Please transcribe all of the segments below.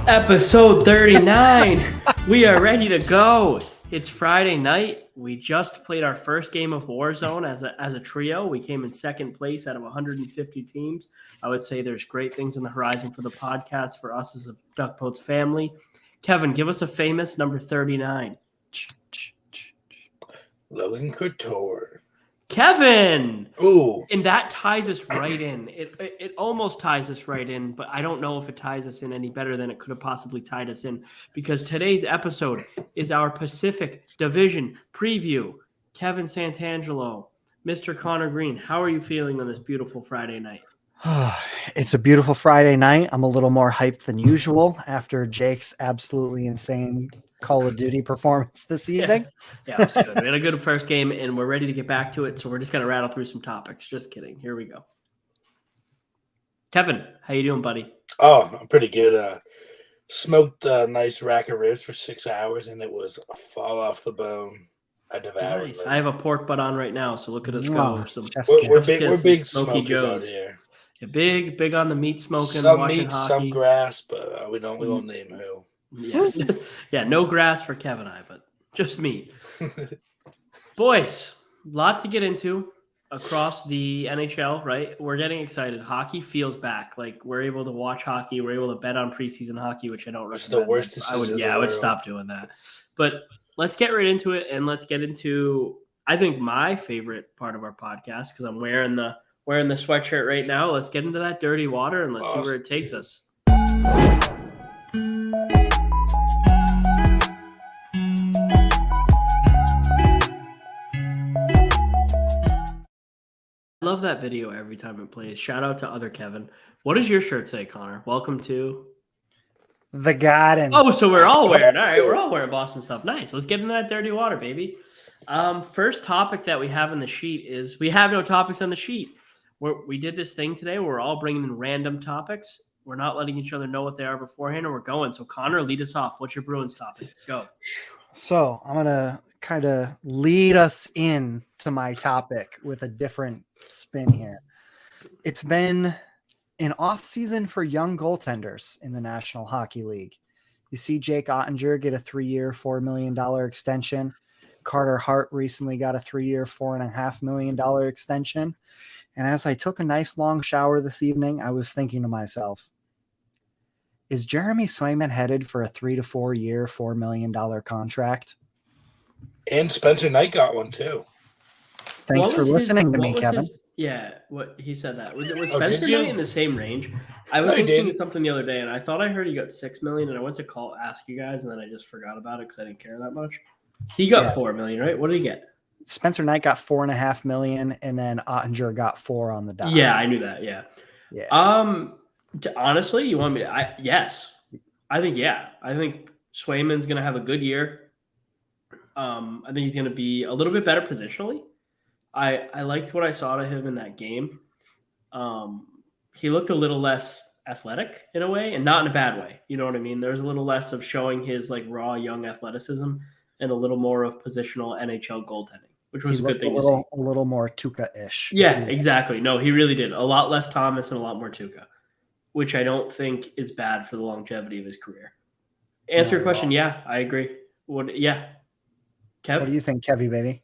Episode 39. We are ready to go. It's Friday night. We just played our first game of Warzone as a trio. We came in second place out of 150 teams. I would say there's great things on the horizon for the podcast, for us as a Duck Boats family. Kevin, give us a famous number 39. Logan Couture. Kevin! Ooh. And that ties us right in. It almost ties us right in, but I don't know if it ties us in any better than it could have possibly tied us in, because today's episode is our Pacific Division preview. Kevin Santangelo, Mr. Connor Green, how are you feeling on this beautiful Friday night? It's a beautiful Friday night. I'm a little more hyped than usual after Jake's absolutely insane Call of Duty performance this evening. Yeah, it was good. We had a good first game, and we're ready to get back to it, so we're just going to rattle through some topics. Just kidding. Here we go. Kevin, how you doing, buddy? Oh, I'm pretty good. Smoked a nice rack of ribs for 6 hours, and it was a fall off the bone. I devoured Nice. it. I have a pork butt on right now, so look at us go. We're big Smoky smokers Joes. out here. Yeah, big on the meat smoking. Some watching meat, hockey. some grass, but we won't name who. Yeah, no grass for Kevin and I, but just meat. Boys, a lot to get into across the NHL, right? We're getting excited. Hockey feels back. Like, we're able to watch hockey. We're able to bet on preseason hockey, which I don't recommend. It's the worst decision. I would stop doing that. But let's get right into it, and let's get into, I think, my favorite part of our podcast, because I'm wearing the sweatshirt right now. Let's get into that dirty water, and let's see where it takes us. I love that video every time it plays. Shout out to other Kevin. What does your shirt say, Connor? Welcome to the Garden. Oh, so we're all wearing. All right, we're all wearing Boston stuff. Nice. Let's get into that dirty water, baby. First topic that we have in the sheet is we have no topics on the sheet. We did this thing today where we're all bringing in random topics. We're not letting each other know what they are beforehand, and we're going. So, Connor, lead us off. What's your Bruins topic? Go. So I'm going to kind of lead us in to my topic with a different spin here. It's been an off season for young goaltenders in the National Hockey League. You see Jake Ottinger get a 3-year, $4 million extension. Carter Hart recently got a 3-year, $4.5 million extension. And as I took a nice long shower this evening, I was thinking to myself, is Jeremy Swayman headed for a 3 to 4 year, $4 million contract? And Spencer Knight got one too. Thanks for listening to me, Kevin. What he said that. Was Spencer Knight in the same range? I was listening to something the other day, and I thought I heard he got $6 million, and I went to ask you guys, and then I just forgot about it because I didn't care that much. He got $4 million, right? What did he get? Spencer Knight got $4.5 million, and then Ottinger got $4 million on the dot. Yeah, I knew that. Yeah. Honestly, you want me to? Yes, I think. Yeah, I think Swayman's going to have a good year. I think he's going to be a little bit better positionally. I liked what I saw to him in that game. He looked a little less athletic in a way, and not in a bad way. You know what I mean? There's a little less of showing his like raw young athleticism and a little more of positional NHL goaltending, which was a good thing to see. A little more Tuukka-ish. Yeah, exactly. No, he really did. A lot less Thomas and a lot more Tuukka, which I don't think is bad for the longevity of his career. Answer your question. Yeah, I agree. Kev? What do you think, Kevy, baby?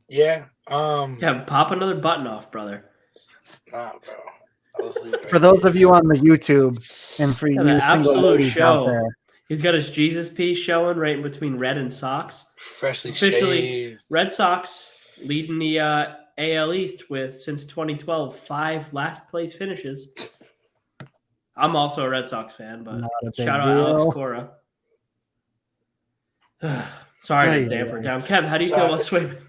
Yeah. Kev, pop another button off, brother. Nah, bro. For those of you on the YouTube and for you single ladies out there. He's got his Jesus piece showing right in between red and socks. Freshly Officially, shaved. Red Sox leading the AL East with, since 2012, 5 last place finishes. I'm also a Red Sox fan, but shout out Alex Cora. Sorry to damper it down. Kev, how do you feel about Swayman?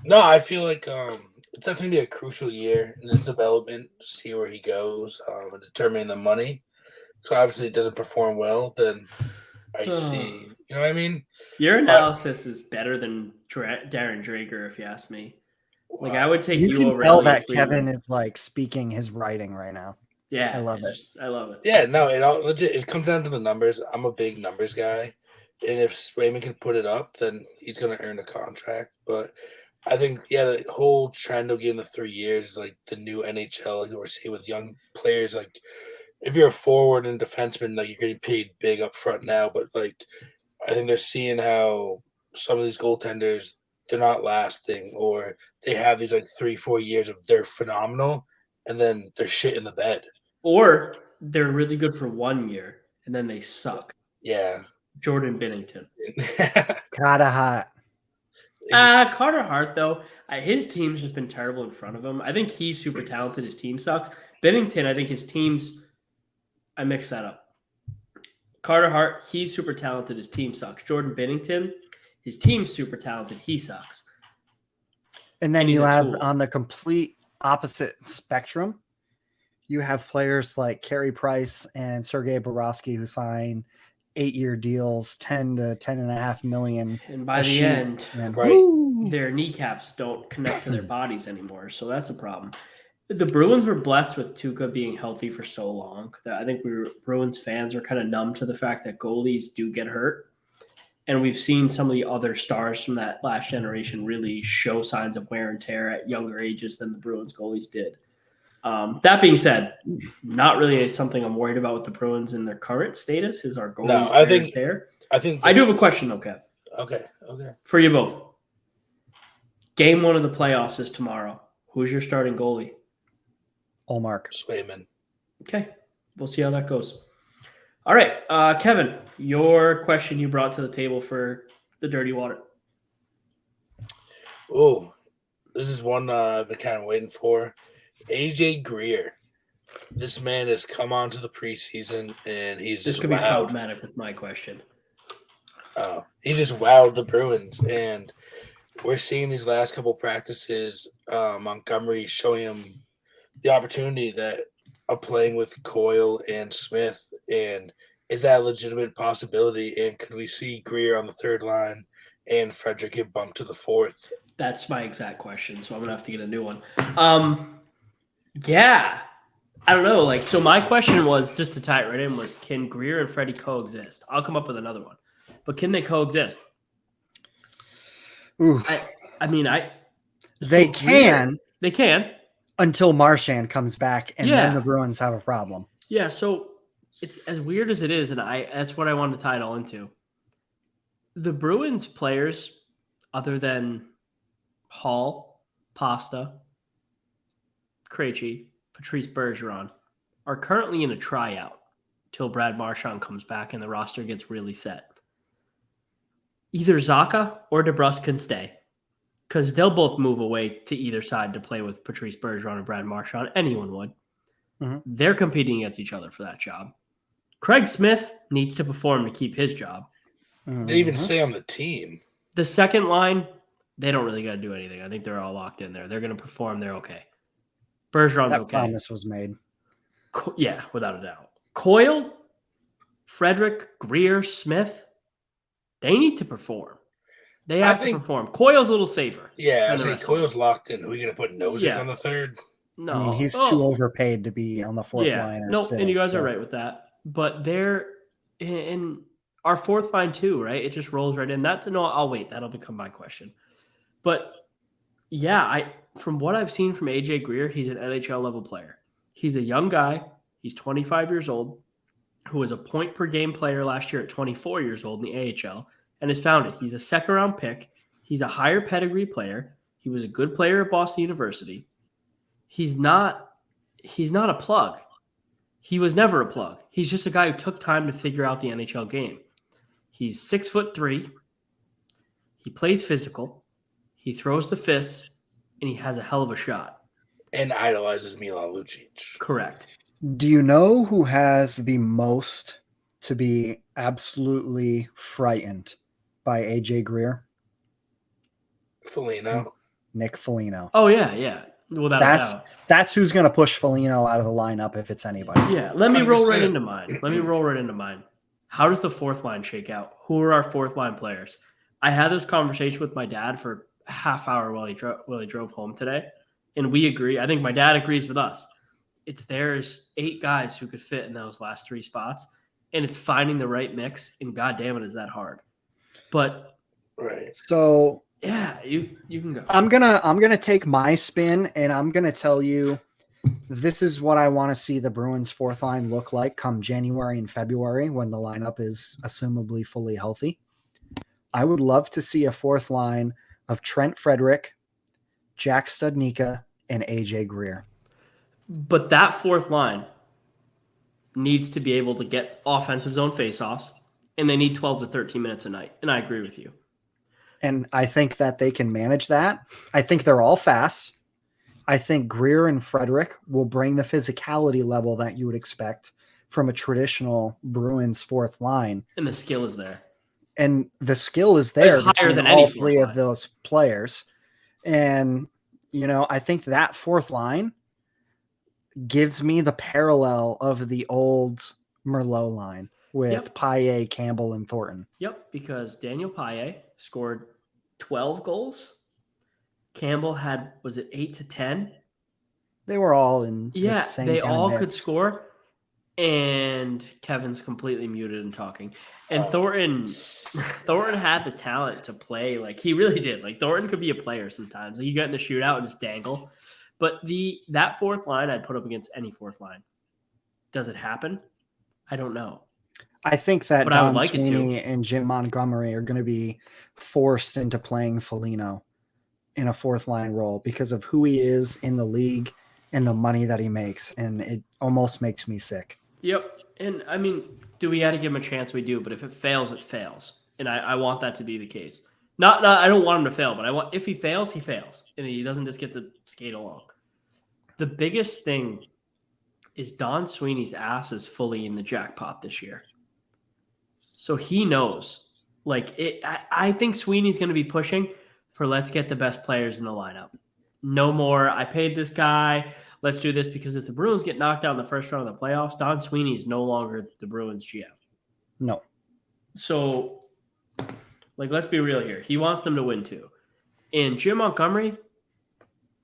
No, I feel like it's definitely be a crucial year in his development to see where he goes and determine the money. So obviously it doesn't perform well, then I see. You know what I mean? Your analysis is better than Darren Drager, if you ask me. Like, I would take you over. You can tell that Kevin is like speaking his writing right now. Yeah, I love it. I love it. Yeah, no, it comes down to the numbers. I'm a big numbers guy, and if Swayman can put it up, then he's going to earn a contract. But I think, the whole trend of giving the 3 years is like the new NHL, like we're seeing with young players like if you're a forward and defenseman, like you're getting paid big up front now, but like I think they're seeing how some of these goaltenders they're not lasting, or they have these like 3-4 years of they're phenomenal, and then they're shit in the bed. Or they're really good for 1 year and then they suck. Yeah. Jordan Binnington. Kinda hot. Carter Hart, though, his team's just been terrible in front of him. I think he's super talented. His team sucks. Binnington, I think his team's – I mixed that up. Carter Hart, he's super talented. His team sucks. Jordan Binnington, his team's super talented. He sucks. And then And he's you a have tool. on the complete opposite spectrum, you have players like Carey Price and Sergei Bobrovsky who sign 8-year deals, 10 to 10.5 million. And by a the sheet, end, and Right. woo! their kneecaps don't connect to their bodies anymore. So that's a problem. The Bruins were blessed with Tuukka being healthy for so long that I think Bruins fans are kind of numb to the fact that goalies do get hurt. And we've seen some of the other stars from that last generation really show signs of wear and tear at younger ages than the Bruins goalies did. That being said, not really something I'm worried about with the Bruins in their current status is our goalies No, wear and tear. I think I do have a question though, Kev, Okay. for you both. Game 1 of the playoffs is tomorrow. Who's your starting goalie? Allmark. Swayman. Okay, we'll see how that goes. All right, Kevin, your question you brought to the table for the Dirty Water. Oh, this is one I've been kind of waiting for. AJ Greer. This man has come onto the preseason and he's This just could be wowed. problematic with my question. He just wowed the Bruins, and we're seeing these last couple practices. Montgomery showing him the opportunity that of playing with Coyle and Smith, and is that a legitimate possibility? And could we see Greer on the third line and Frederick get bumped to the fourth? That's my exact question, so I'm gonna have to get a new one. Yeah, I don't know. So my question was, just to tie it right in, was can Greer and Freddie coexist? I'll come up with another one, but can they coexist? Ooh, They can until until Marchand comes back, and Yeah. then the Bruins have a problem. Yeah, so it's as weird as it is, and that's what I wanted to tie it all into. The Bruins players, other than Hall, Pasta, Krejci, Patrice Bergeron, are currently in a tryout till Brad Marchand comes back and the roster gets really set. Either Zaka or DeBrusque can stay because they'll both move away to either side to play with Patrice Bergeron or Brad Marchand. Anyone would. Mhm. They're competing against each other for that job. Craig Smith needs to perform to keep his job. They even Mhm. stay on the team. The second line, they don't really got to do anything. I think they're all locked in there. They're going to perform. They're okay. Bergeron's That okay. promise was made. Yeah, without a doubt. Coyle, Frederick, Greer, Smith, they need to perform. They have to perform. Coyle's a little safer. Yeah, I than the say rest of them. Coyle's locked in. Who are you going to put Nozick Yeah. on the third? No, I mean, he's too overpaid to be on the fourth line. Or No, sitting, and you guys so. are right with that. But they're in our fourth line too, right? It just rolls right in. I'll wait. That'll become my question. But yeah, from what I've seen from AJ Greer, he's an NHL level player. He's a young guy. He's 25 years old, who was a point per game player last year at 24 years old in the AHL, and has found it. He's a second round pick. He's a higher pedigree player. He was a good player at Boston University. He's not a plug. He was never a plug. He's just a guy who took time to figure out the NHL game. He's 6'3". He plays physical. He throws the fists, and he has a hell of a shot. And idolizes Milan Lucic. Correct. Do you know who has the most to be absolutely frightened by AJ Greer? Foligno. Nick Foligno. Oh, yeah. Without a doubt. That's who's going to push Foligno out of the lineup if it's anybody. Yeah, let me roll right 100%. into mine. How does the fourth line shake out? Who are our fourth line players? I had this conversation with my dad for a half hour while he drove home today, and we agree. I think my dad agrees with us. There's 8 guys who could fit in those last 3 spots, and it's finding the right mix, and God damn it, is that hard. But Right. So yeah, you can go. I'm gonna take my spin, and I'm gonna tell you this is what I want to see the Bruins fourth line look like come January and February when the lineup is assumably fully healthy. I would love to see a fourth line of Trent Frederick, Jack Studnicka, and AJ Greer. But that fourth line needs to be able to get offensive zone faceoffs, and they need 12 to 13 minutes a night. And I agree with you. And I think that they can manage that. I think they're all fast. I think Greer and Frederick will bring the physicality level that you would expect from a traditional Bruins fourth line. And the skill is there. And the skill is there It's higher between than all any three fourth of those players. And, I think that fourth line gives me the parallel of the old Merlot line with Paille, Campbell, and Thornton. Yep, because Daniel Paille scored 12 goals. Campbell had, was it 8 to 10? They were all in Yeah, the same they kind of all mix. could score. And Kevin's completely muted and talking. And Thornton had the talent to play. Like, he really did. Like, Thornton could be a player sometimes. Like, you get in the shootout and just dangle. But that fourth line, I'd put up against any fourth line. Does it happen? I don't know. I think that But I would Don like it to. Sweeney and Jim Montgomery are going to be forced into playing Foligno in a fourth line role because of who he is in the league and the money that he makes. And it almost makes me sick. Yep. And, I mean, do we have to give him a chance? We do. But if it fails, it fails. And I want that to be the case. Not I don't want him to fail, but if he fails, he fails. And he doesn't just get to skate along. The biggest thing is Don Sweeney's ass is fully in the jackpot this year. So he knows. I think Sweeney's going to be pushing for let's get the best players in the lineup. No more, I paid this guy, let's do this, because if the Bruins get knocked out in the first round of the playoffs, Don Sweeney is no longer the Bruins GM. No. So, let's be real here. He wants them to win too. And Jim Montgomery,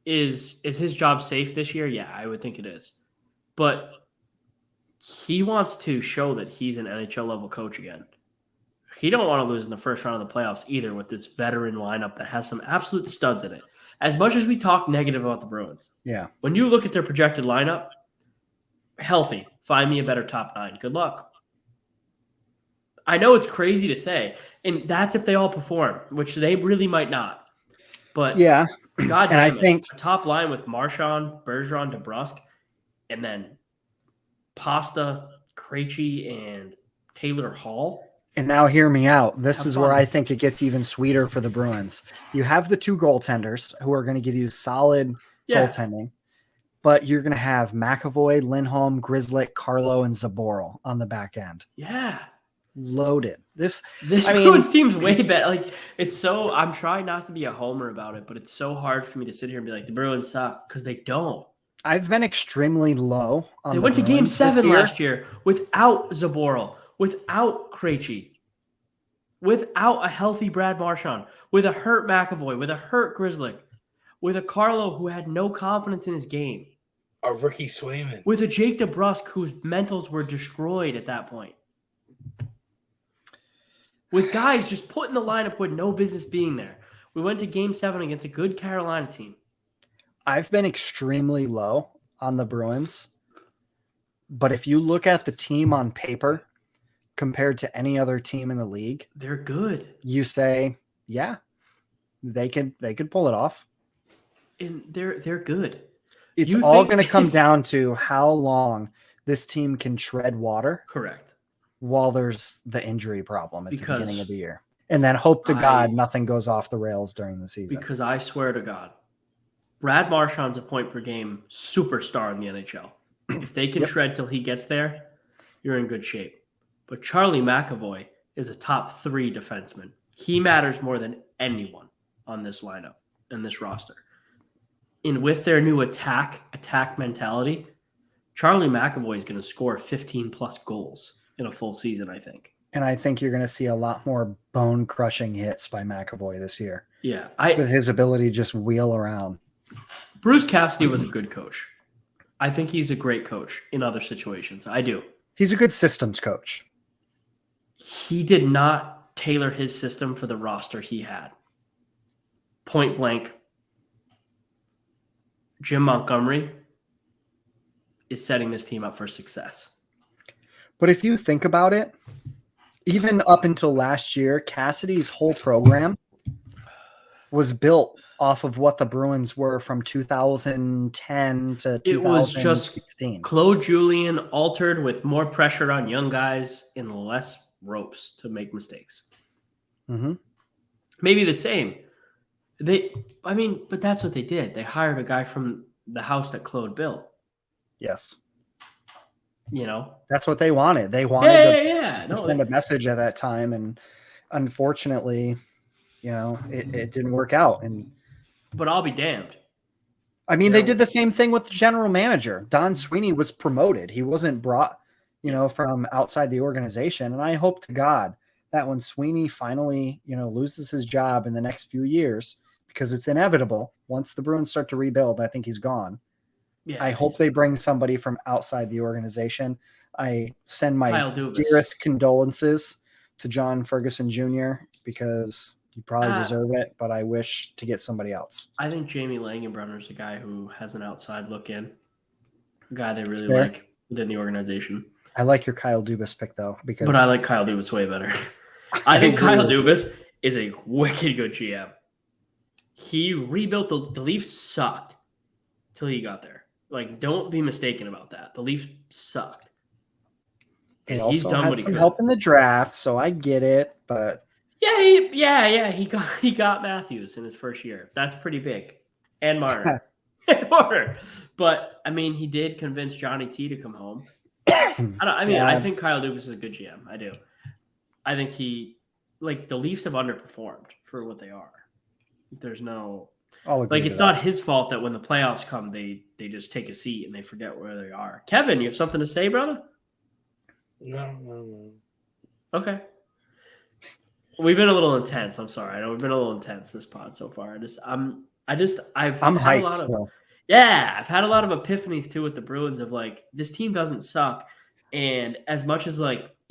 is his job safe this year? Yeah, I would think it is. But he wants to show that he's an NHL level coach again. He don't want to lose in the first round of the playoffs either with this veteran lineup that has some absolute studs in it. As much as we talk negative about the Bruins, when you look at their projected lineup, healthy, find me a better top 9. Good luck. I know it's crazy to say, and that's if they all perform, which they really might not. But yeah, God and I damn it, think a top line with Marchand, Bergeron, DeBrusque, and then Pasta, Krejci, and Taylor Hall. And now hear me out. This is where fun. I think it gets even sweeter for the Bruins. You have the two goaltenders who are going to give you solid goaltending, but you're going to have McAvoy, Lindholm, Grzelcyk, Carlo, and Zaboral on the back end. Yeah. Loaded. This Bruins team's way better. I'm trying not to be a homer about it, but it's so hard for me to sit here and be like, the Bruins suck, because they don't. I've been extremely low on They went to Game Bruins 7 last year without Zaboral, without Krejci, without a healthy Brad Marchand, with a hurt McAvoy, with a hurt Grzelcyk, with a Carlo who had no confidence in his game. A Ricky Swayman. With a Jake DeBrusque whose mentals were destroyed at that point. With guys just put in the lineup with no business being there. We went to Game 7 against a good Carolina team. I've been extremely low on the Bruins, but if you look at the team on paper compared to any other team in the league, they're good. You say, yeah, they could pull it off. And they're good. It's all going to come down to how long this team can tread water. Correct. While there's the injury problem at the beginning of the year. And then hope to God nothing goes off the rails during the season. Because I swear to God, Brad Marchand's a point per game superstar in the NHL. If they can shred till he gets there, you're in good shape. But Charlie McAvoy is a top 3 defenseman. He matters more than anyone on this lineup and this roster. And with their new attack mentality, Charlie McAvoy is going to score 15 plus goals in a full season, I think. And I think you're going to see a lot more bone-crushing hits by McAvoy this year. Yeah. With his ability to just wheel around. Bruce Cassidy was a good coach. I think he's a great coach in other situations. I do. He's a good systems coach. He did not tailor his system for the roster he had. Point blank, Jim Montgomery is setting this team up for success. But if you think about it, even up until last year, Cassidy's whole program was built off of what the Bruins were from 2010 to It was just 2016. Claude Julien altered with more pressure on young guys and less ropes to make mistakes. Mm-hmm. Maybe the same. But that's what they did. They hired a guy from the house that Claude built. Yes. That's what they wanted. They wanted to send a message at that time, and unfortunately, it didn't work out. But I'll be damned. I mean, they did the same thing with the general manager. Don Sweeney was promoted. He wasn't brought, from outside the organization. And I hope to God that when Sweeney finally, loses his job in the next few years, because it's inevitable, once the Bruins start to rebuild, I think he's gone. Yeah, I hope they bring somebody from outside the organization. I send my dearest condolences to John Ferguson Jr. because you probably deserve it, but I wish to get somebody else. I think Jamie Langenbrunner is a guy who has an outside look in. A guy they really like within the organization. I like your Kyle Dubas pick, though. But I like Kyle Dubas way better. I think Kyle Dubas is a wicked good GM. He rebuilt the Leafs sucked till he got there. Like, don't be mistaken about that. The Leafs sucked. And he's done what he could. Help in the draft, so I get it, but he got Matthews in his first year. That's pretty big, and Marner, But I mean, he did convince Johnny T to come home. I think Kyle Dubas is a good GM. I do. I think the Leafs have underperformed for what they are. There's no. It's not his fault that when the playoffs come, they just take a seat and they forget where they are. Kevin, you have something to say, brother? No. Okay. We've been a little intense. I'm sorry. I know we've been a little intense this pod so far. I'm hyped. I've had a lot of epiphanies too with the Bruins of this team doesn't suck. And as much as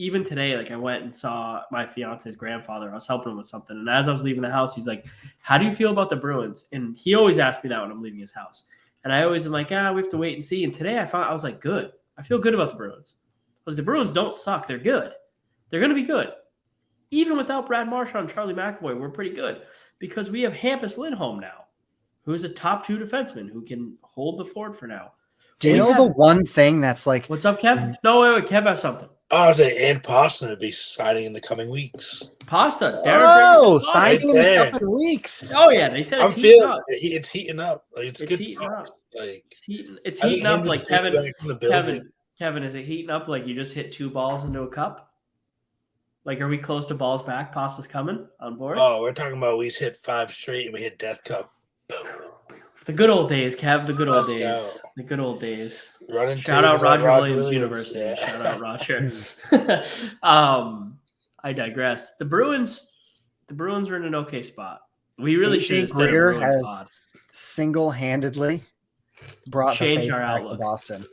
even today, I went and saw my fiance's grandfather. I was helping him with something. And as I was leaving the house, he's like, "How do you feel about the Bruins?" And he always asks me that when I'm leaving his house. And I always am like, we have to wait and see. And today I was like, good. I feel good about the Bruins. Because the Bruins don't suck. They're good. They're going to be good. Even without Brad Marchand and Charlie McAvoy, we're pretty good. Because we have Hampus Lindholm now, who is a top 2 defenseman who can hold the fort for now. Do you know the one thing that's what's up, Kev? No, wait, Kev has something. I was saying, and Pasta would be signing in the coming weeks. Pasta. Signing in the coming weeks. Oh, yeah. They said it's heating up. It's heating up. It's good. Heating up. It's heating up like Kevin, is it heating up like you just hit 2 balls into a cup? Are we close to balls back? Pasta's coming on board? Oh, we're talking about we hit 5 straight and we hit Death Cup. The good old days, Kev. The good old days. Go. The good old days. Shout out Roger Williams University. Yeah. Shout out Roger. I digress. The Bruins are in an okay spot. We really should have done a Bruins pod. Single-handedly brought the faith back to Boston.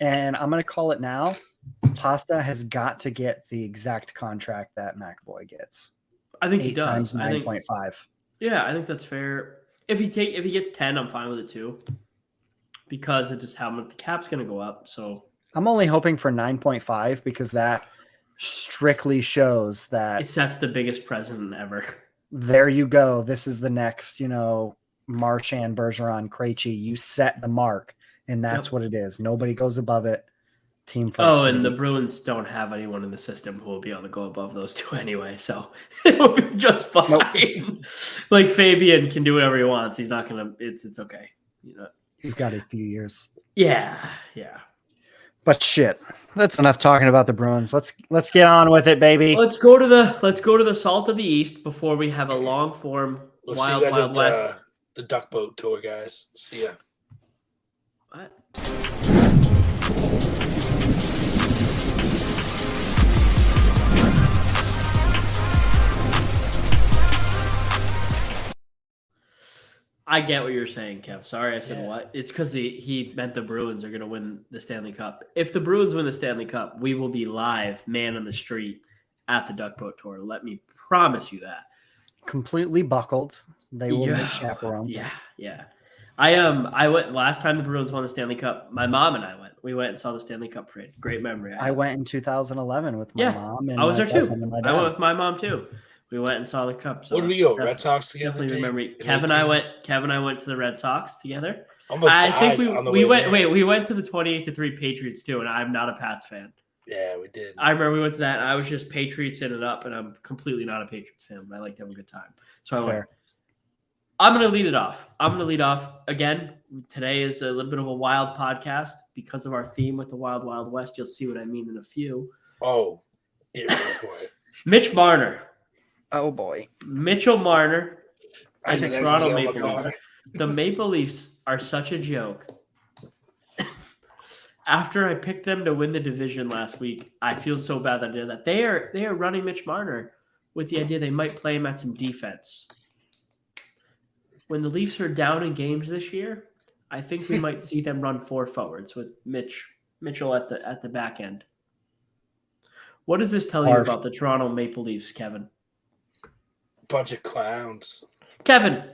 And I'm going to call it now. Pasta has got to get the exact contract that McAvoy gets. I think he does. 9.5. Yeah, I think that's fair. If he gets 10, I'm fine with it too. Because it's just how much the cap's going to go up. So I'm only hoping for 9.5 because that strictly shows that it sets the biggest precedent ever. There you go. This is the next, Marchand, Bergeron, Krejci. You set the mark, and that's what it is. Nobody goes above it. Team first. And the Bruins don't have anyone in the system who will be able to go above those 2 anyway, so it will be just fine. Nope. Fabian can do whatever he wants. He's not gonna. It's okay. He's got a few years. Yeah. But shit, that's enough talking about the Bruins. Let's get on with it, baby. Let's go to the Salt of the East before we have a long form Wild West. The Duck Boat Tour, guys. See ya. What? I get what you're saying, Kev. Sorry I said what. It's because he meant the Bruins are going to win the Stanley Cup. If the Bruins win the Stanley Cup, we will be live, man on the street, at the Duck Boat Tour. Let me promise you that. Completely buckled. They will be chaperones. Yeah. I went last time the Bruins won the Stanley Cup. My mom and I went. We went and saw the Stanley Cup parade. Great memory. I went in 2011 with my mom and I was my there cousin too. and my I dad. went with my mom too. We went and saw the Cup. So What did we go? Red Sox together. Definitely Jake? remember. In Kev and I 18? went. Kev and I went to the Red Sox together. Almost I think died on the we way went. there. Wait, we went to the 28-3 Patriots too, and I'm not a Pats fan. Yeah, we did. I remember we went to that. And I was just Patriots in it up, and I'm completely not a Patriots fan, but I like to have a good time. So I went. Fair. I'm going to lead it off. Again. Today is a little bit of a wild podcast because of our theme with the Wild Wild West. You'll see what I mean in a few. Oh, get ready for it. Mitch Marner. Oh boy, Mitchell Marner and the Isaac Toronto Exel Maple McCoy. Leafs. The Maple Leafs are such a joke. After I picked them to win the division last week, I feel so bad that I did that. They are running Mitch Marner with the idea they might play him at some defense. When the Leafs are down in games this year, I think we might see them run 4 forwards with Mitchell at the back end. What does this tell you about the Toronto Maple Leafs, Kevin? Bunch of clowns. Kevin,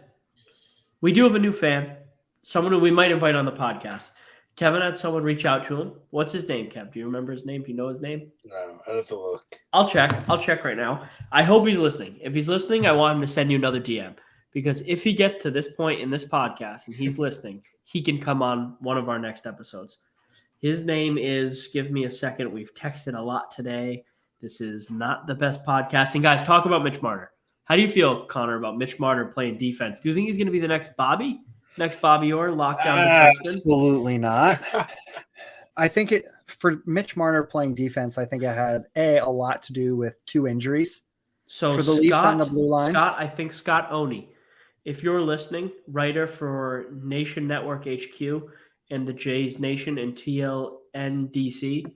we do have a new fan, someone who we might invite on the podcast. Kevin had someone reach out to him. What's his name, Kev? Do you remember his name? Do you know his name? No, I have to look. I'll check right now. I hope he's listening. If he's listening, I want him to send you another DM. Because if he gets to this point in this podcast and he's listening, he can come on one of our next episodes. His name is, give me a second. We've texted a lot today. This is not the best podcasting. Guys, talk about Mitch Marner. How do you feel, Connor, about Mitch Marner playing defense? Do you think he's going to be the next Bobby? Next Bobby Orr, lockdown defenseman? absolutely not. I think for Mitch Marner playing defense, I think it had a lot to do with 2 injuries. So for the Leafs on the blue line. I think Scott Oney. If you're listening, writer for Nation Network HQ and the Jays Nation and TLNDC,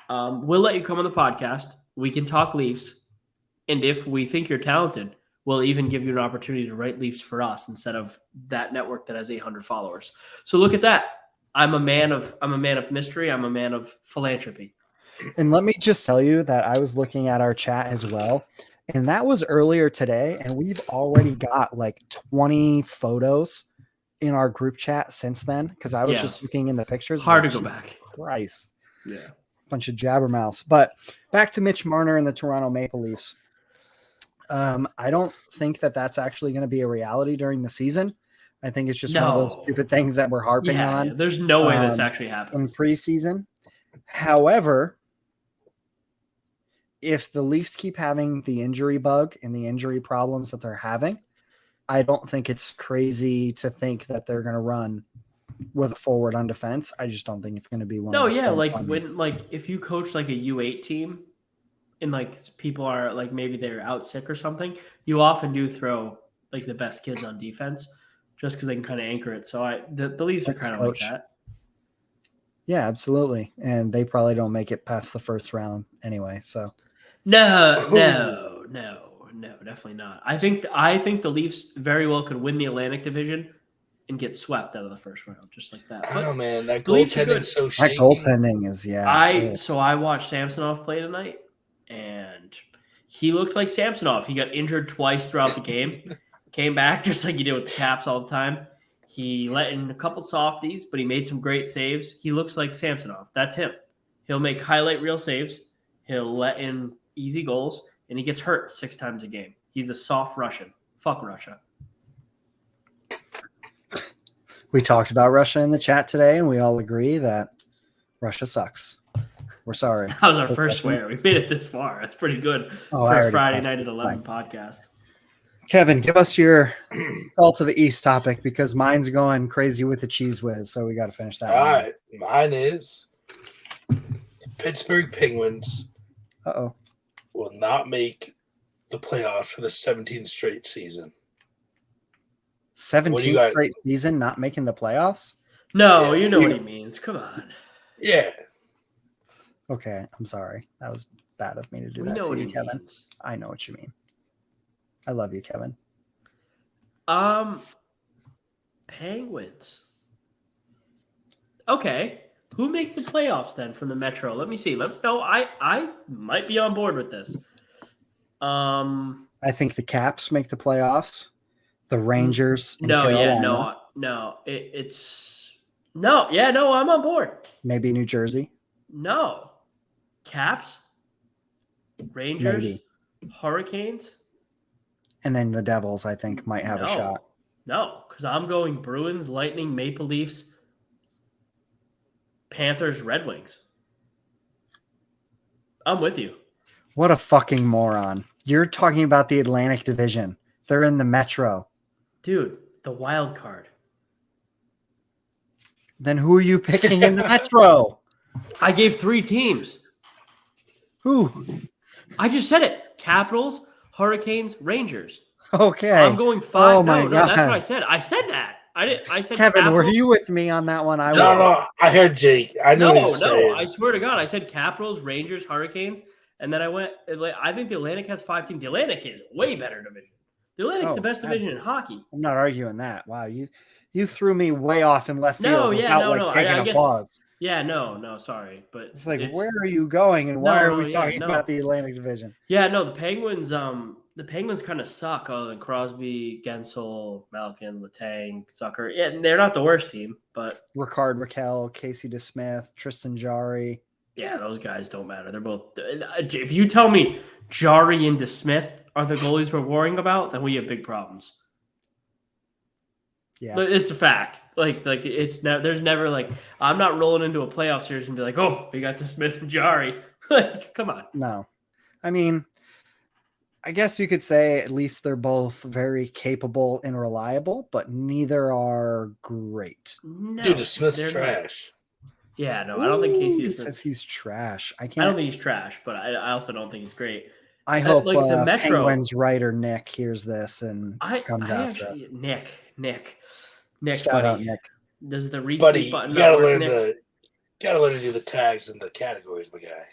we'll let you come on the podcast. We can talk Leafs. And if we think you're talented, we'll even give you an opportunity to write Leafs for us instead of that network that has 800 followers. So look at that. I'm a man of mystery. I'm a man of philanthropy. And let me just tell you that I was looking at our chat as well. And that was earlier today, and we've already got like 20 photos in our group chat since then because I was just looking in the pictures. Hard to go back. Christ. Yeah. Bunch of jabbermouths. But back to Mitch Marner and the Toronto Maple Leafs. I don't think that that's actually going to be a reality during the season. I think it's just one of those stupid things that we're harping on. Yeah. There's no way this actually happens. In preseason. However, if the Leafs keep having the injury bug and the injury problems that they're having, I don't think it's crazy to think that they're going to run with a forward on defense. I just don't think it's going to be one. No, yeah, if you coach like a U8 team and like people are like maybe they're out sick or something, you often do throw like the best kids on defense just because they can kind of anchor it. So the Leafs are kind of like that. Yeah, absolutely. And they probably don't make it past the first round anyway. So no, definitely not. I think the Leafs very well could win the Atlantic Division and get swept out of the first round, just like that. I don't know, man. That goaltending's so shaky. That goaltending is, So I watched Samsonov play tonight, and he looked like Samsonov. He got injured twice throughout the game, came back just like you do with the Caps all the time. He let in a couple softies, but he made some great saves. He looks like Samsonov. That's him. He'll make highlight reel saves. He'll let in easy goals, and he gets hurt 6 times a game. He's a soft Russian. Fuck Russia. We talked about Russia in the chat today, and we all agree that Russia sucks. We're sorry. That was our first swear. We made it this far. That's pretty good for a Friday night at 11 podcast. Kevin, give us your Salt to the East topic because mine's going crazy with the cheese whiz, so we got to finish that. All right. Mine is Pittsburgh Penguins will not make the playoffs for the 17th straight season. 17th straight season not making the playoffs? No, you know what he means. Come on. Yeah. Okay, I'm sorry. That was bad of me to do that to you, Kevin. Means. I know what you mean. I love you, Kevin. Penguins. Okay. Who makes the playoffs then from the Metro? Let me see. I might be on board with this. I think the Caps make the playoffs. The Rangers. No, It's no. Yeah, no. I'm on board. Maybe New Jersey. No, Caps, Rangers, Maybe. Hurricanes. And then the Devils, I think, might have a shot. No, because I'm going Bruins, Lightning, Maple Leafs, Panthers, Red Wings. I'm with you. What a fucking moron. You're talking about the Atlantic Division. They're in the Metro. Dude, the wild card. Then who are you picking in the Metro? I gave 3 teams. Who? I just said it. Capitals, Hurricanes, Rangers. Okay. I'm going 5. Oh my no, God. that's what I said. I said that. I said Kevin, Capitals. were you with me on that one? I was. No, I heard Jake. I know what he was saying. I swear to God, I said Capitals, Rangers, Hurricanes, and then I went. I think the Atlantic has 5 teams. The Atlantic is way better division. The Atlantic's the best division in hockey. I'm not arguing that. Wow, you threw me way off in left field No, without taking I a guess, pause. Yeah, no, sorry, but It's like, where are you going, and why are we talking no. about the Atlantic Division? Yeah, no, the Penguins. The Penguins kind of suck. Other than Crosby, Gensel, Malkin, Letang, Zucker. Yeah, they're not the worst team, but Ricard Raquel, Casey DeSmith, Tristan Jarry. yeah, those guys don't matter. They're both. If you tell me Jarry and DeSmith are the goalies we're worrying about, then we have big problems. Yeah, But it's a fact. Like it's there's never like I'm not rolling into a playoff series and be like, oh, we got DeSmith and Jarry. Like, come on. no, I mean, I guess you could say at least they're both very capable and reliable, but neither are great. No, Dude, the Smith's they're trash. not. Yeah, no, I don't think Casey He DeSmith. says he's trash. I I can't. don't think he's trash, but I also don't think he's great. I hope like the Metro- Penguins writer Nick hears this and comes after us. Nick, Shout buddy. out Nick. Does the retweet Buddy, button you gotta not work, learn Nick? to do the tags and the categories, my guy.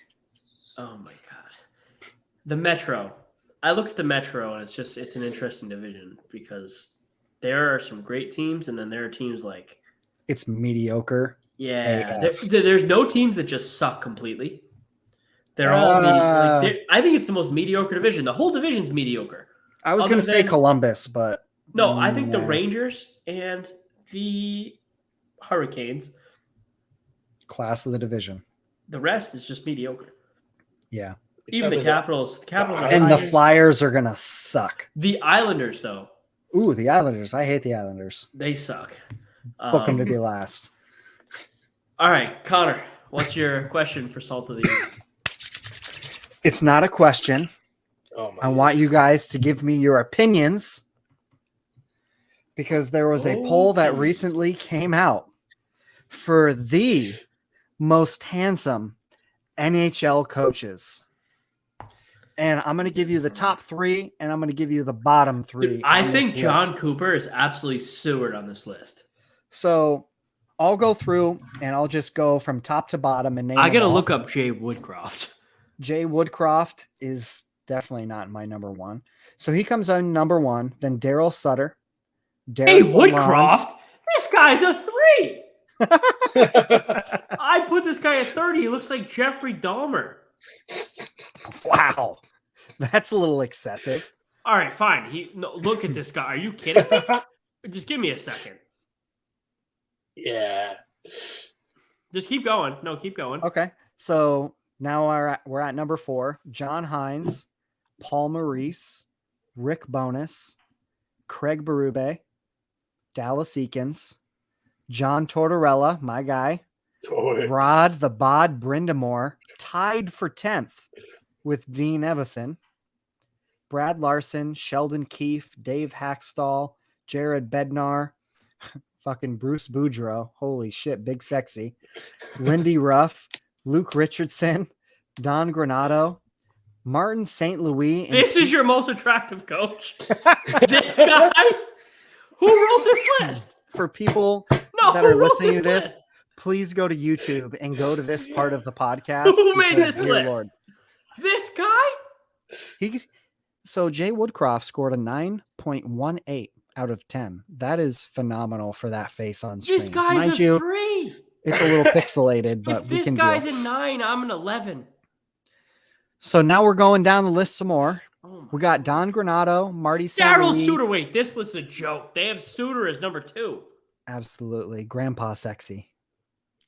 Oh my god, the Metro. I look at the Metro and it's an interesting division because there are some great teams and then there are teams like It's mediocre. yeah. AF. There's no teams that just suck completely. They're all I think it's the most mediocre division. The whole division's mediocre. I was going to say Columbus, but No, I think the Rangers and the Hurricanes. Class of the division. The rest is just mediocre. Yeah. Even the Capitals. Capitals are And the Flyers. Flyers are going to suck. The Islanders, though, Ooh, the Islanders. I hate the Islanders. they suck. Book them to be last. All right, Connor, what's your question for Salt of the East? It's not a question. Oh my I want you guys to give me your opinions because there was a poll that Opinions. recently came out for the most handsome NHL coaches. And I'm going to give you the top 3 and I'm going to give you the bottom 3. Dude, I on think this John list. Cooper is absolutely sewered on this list. So I'll go through and I'll just go from top to bottom and name I them got to all. look up Jay Woodcroft. Jay Woodcroft is definitely not my number 1. So he comes on number 1. Then Daryl Sutter. Hey, Derek Woodcroft, this guy's a 3. I put this guy at 30. He looks like Jeffrey Dahmer. Wow. That's a little excessive. All right, fine. Look at this guy. Are you kidding me? Just give me a second. Yeah. Just keep going. No, keep going. Okay. So now we're at number 4. John Hines, Paul Maurice, Rick Bowness, Craig Berube, Dallas Eakins, John Tortorella, my guy, Rod the Bod Brindamore, tied for 10th with Dean Evison, Brad Larson, Sheldon Keefe, Dave Hackstall, Jared Bednar, fucking Bruce Boudreau, holy shit, big sexy, Lindy Ruff, Luke Richardson, Don Granato, Martin St. Louis. This is your most attractive coach. This guy? Who wrote this list? For people No, that who are wrote listening to this this, list? please go to YouTube and go to this part of the podcast. Who made because, this dear list? Lord, This guy? So Jay Woodcroft scored a 9.18 out of 10. That is phenomenal for that face on screen. This guy's Mind a you, 3. it's a little pixelated, but If we this can guy's do it. a 9, I'm an 11. So now we're going down the list some more. Oh my We got Don Granato, Marty St. Daryl Louis. Suter. Wait, this list's a joke. They have Suter as number 2. Absolutely. Grandpa sexy.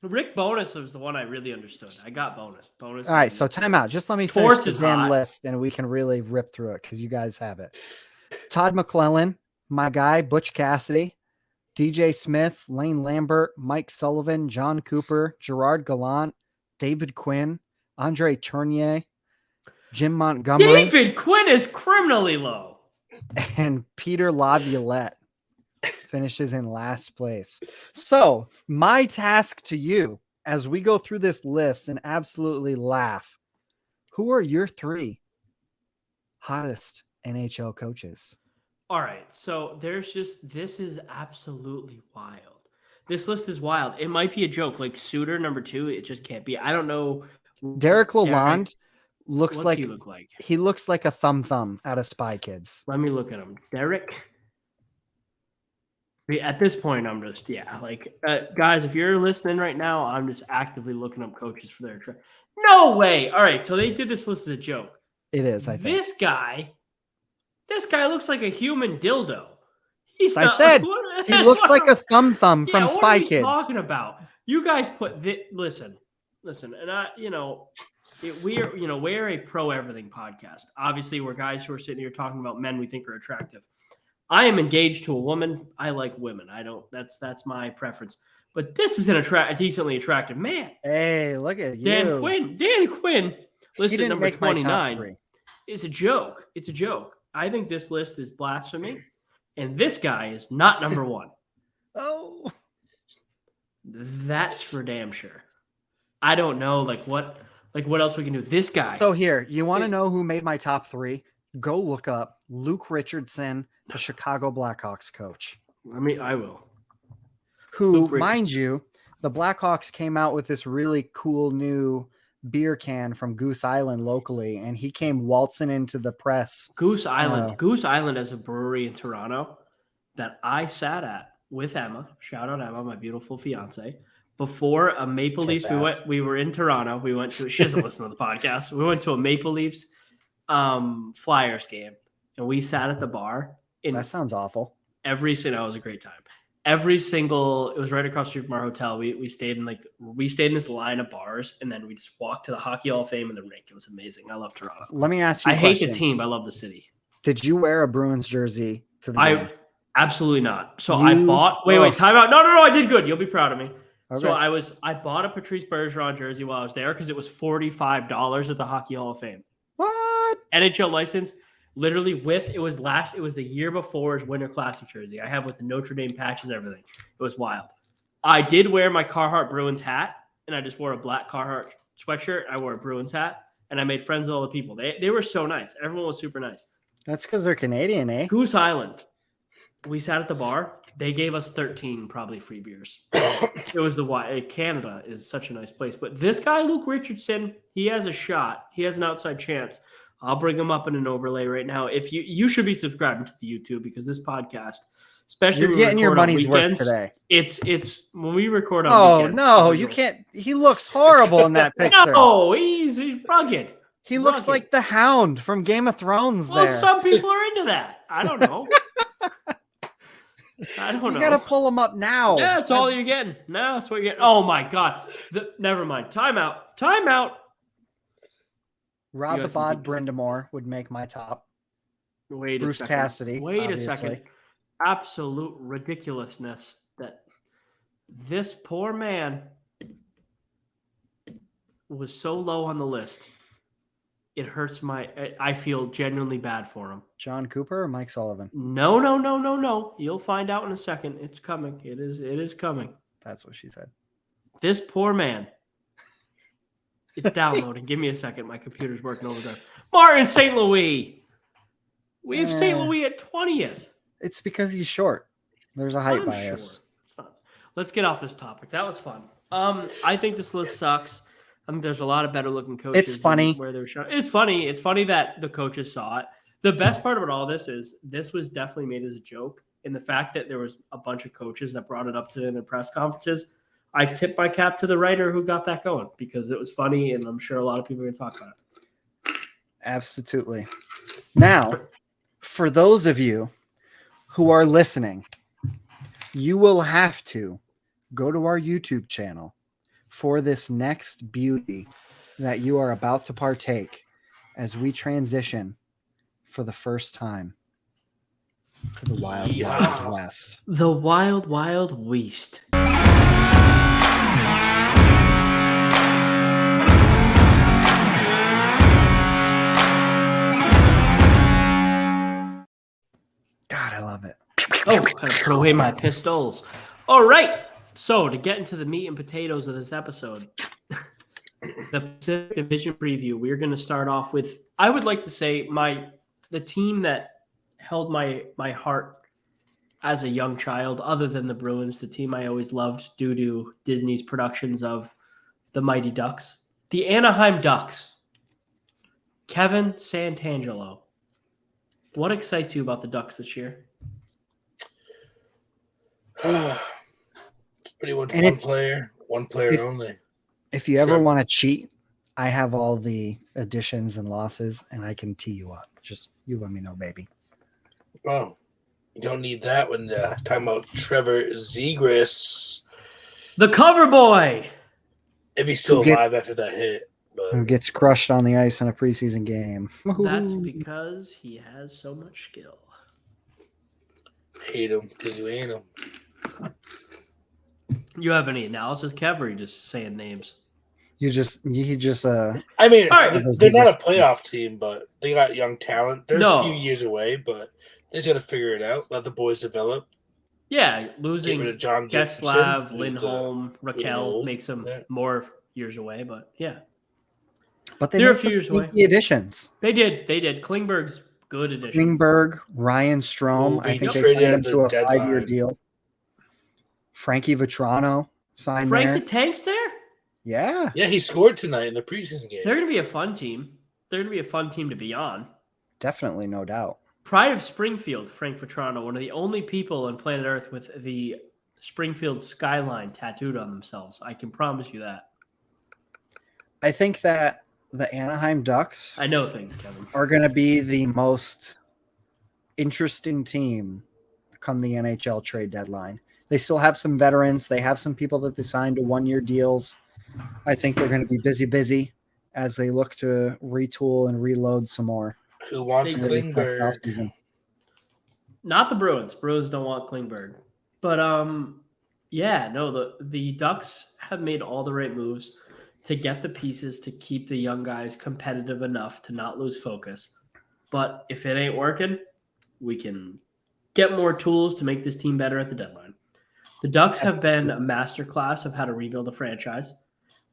Rick Bonus was the one I really understood. I got Bonus. Bonus. All right, so time out. Just let me finish Torts the is damn hot. list and we can really rip through it because you guys have it. Todd McClellan, my guy, Butch Cassidy, DJ Smith, Lane Lambert, Mike Sullivan, John Cooper, Gerard Gallant, David Quinn, Andre Tournier, Jim Montgomery, David Quinn is criminally low. and Peter Laviolette finishes in last place. So my task to you as we go through this list and absolutely laugh, who are your 3 hottest NHL coaches? All right, so this is absolutely wild. This list is wild. It might be a joke, like Suter number 2. It just can't be. I don't know. Derek Lalonde looks What's like he look like? He looks like a thumb out of Spy Kids. Let me look at him. Derek. At this point, I'm just guys. If you're listening right now, I'm just actively looking up coaches for their trip. No way. All right, so they did this list as a joke. It is. I think This guy looks like a human dildo. He looks like a thumb from Spy Kids. Kids. What are we talking about? You guys put this. Listen, and we're a pro everything podcast. Obviously, we're guys who are sitting here talking about men we think are attractive. I am engaged to a woman. I like women. I don't. That's my preference. But this is a decently attractive man. Hey, look at you, Dan Quinn. Listed number 29. It's a joke. It's a joke. I think this list is blasphemy, and this guy is not number 1. Oh, that's for damn sure. I don't know, what else we can do. This guy. So here, you want to know who made my top 3? Go look up Luke Richardson, the Chicago Blackhawks coach. I will. Who, mind you, the Blackhawks came out with this really cool new beer can from Goose Island locally, and he came waltzing into the press. Goose Island. Goose Island has a brewery in Toronto that I sat at with Emma. Shout out Emma, my beautiful fiance. Before a Maple Leafs, we were in Toronto. We went to. She doesn't listen to the podcast. We went to a Maple Leafs Flyers game, and we sat at the bar. That sounds awful. It was a great time. It was right across the street from our hotel. We stayed in this line of bars, and then we just walked to the Hockey Hall of Fame and the rink. It was amazing. I love Toronto. Let me ask you. I hate the team. I love the city. Did you wear a Bruins jersey to the game? Absolutely not. So I bought. Wait, time out. No. I did good. You'll be proud of me. Okay. So I bought a Patrice Bergeron jersey while I was there because it was $45 at the Hockey Hall of Fame. What? NHL license. Literally it was the year before his Winter Classic jersey. I have with the Notre Dame patches, everything. It was wild. I did wear my Carhartt Bruins hat, and I just wore a black Carhartt sweatshirt. I wore a Bruins hat, and I made friends with all the people. They were so nice. Everyone was super nice. That's because they're Canadian, eh? Goose Island. We sat at the bar. They gave us 13 probably free beers. It was Canada is such a nice place. But this guy, Luke Richardson, he has a shot. He has an outside chance. I'll bring him up in an overlay right now. If you should be subscribing to the YouTube because this podcast, especially you're getting your money's worth today. It's when we record on weekends. Oh no, you can't. He looks horrible in that picture. No, he's rugged. He looks like the Hound from Game of Thrones. Well, some people are into that. I don't know. You gotta pull him up now. Yeah, that's all you're getting. No, that's what you're getting. Oh my god. Never mind. Time out. Rob the Bod Brindamore would make my top. Bruce Cassidy. Wait a second. Absolute ridiculousness that this poor man was so low on the list. It hurts I feel genuinely bad for him. John Cooper or Mike Sullivan? No. You'll find out in a second. It's coming. It is coming. That's what she said. This poor man. It's downloading. Give me a second. My computer's working overdrive. Martin St. Louis. We have St. Louis at 20th. It's because he's short. There's a height bias. Sure. It's not. Let's get off this topic. That was fun. I think this list sucks. I think there's a lot of better looking coaches. It's funny. Where they're shot. It's funny. It's funny that the coaches saw it. The best part about all this is this was definitely made as a joke. And the fact that there was a bunch of coaches that brought it up to in their press conferences, I tip my cap to the writer who got that going because it was funny, and I'm sure a lot of people are going to talk about it. Absolutely. Now, for those of you who are listening, you will have to go to our YouTube channel for this next beauty that you are about to partake as we transition for the first time to the Wild Yeah. Wild West. The Wild Wild West. God, I love it. Oh, gotta put away my pistols. All right. So to get into the meat and potatoes of this episode, the Pacific Division preview, we're going to start off with, I would like to say, the team that held my heart as a young child, other than the Bruins, the team I always loved due to Disney's productions of the Mighty Ducks, the Anaheim Ducks. Kevin Santangelo. What excites you about the Ducks this year? It's pretty much And one player only. If you ever Sure. want to cheat, I have all the additions and losses, and I can tee you up. Just you let me know, baby. Oh, you don't need that when talking about Trevor Zegras. The Cover Boy. If he's still Who gets- alive after that hit. Who But gets crushed on the ice in a preseason game? That's Ooh. because he has so much skill. hate him because you ain't him. You have any analysis, Kev, or are you just saying names? He just I mean, All right. they're not a playoff team, but they got young talent. They're No. a few years away, but they just got to figure it out. Let the boys develop. Yeah, Get losing rid of John Gibson. Getzlav, who's, Lindholm, Raquel old. makes them Yeah. more years away, but yeah. but they They're a made few some years away. sneaky additions. They did. Klingberg's good addition. Klingberg, Ryan Strom. Will I be think they traded signed him at the to a 5-year deadline. deal. Frankie Vetrano signed Frank there. the Tank's there? Yeah, Yeah, he scored tonight in the preseason game. They're going to be a fun team. They're going to be a fun team to be on. definitely, no doubt. Pride of Springfield, Frank Vetrano, one of the only people on planet Earth with the Springfield skyline tattooed on themselves. I can promise you that. I think that the Anaheim Ducks I know things, Kevin. are going to be the most interesting team come the NHL trade deadline. They still have some veterans. They have some people that they signed to 1-year deals. I think they're going to be busy as they look to retool and reload some more. Who wants They- for this next Klingberg? offseason. Not the Bruins. Bruins don't want Klingberg. But yeah, no, the Ducks have made all the right moves to get the pieces to keep the young guys competitive enough to not lose focus. But if it ain't working, we can get more tools to make this team better at the deadline. The Ducks have been a masterclass of how to rebuild a franchise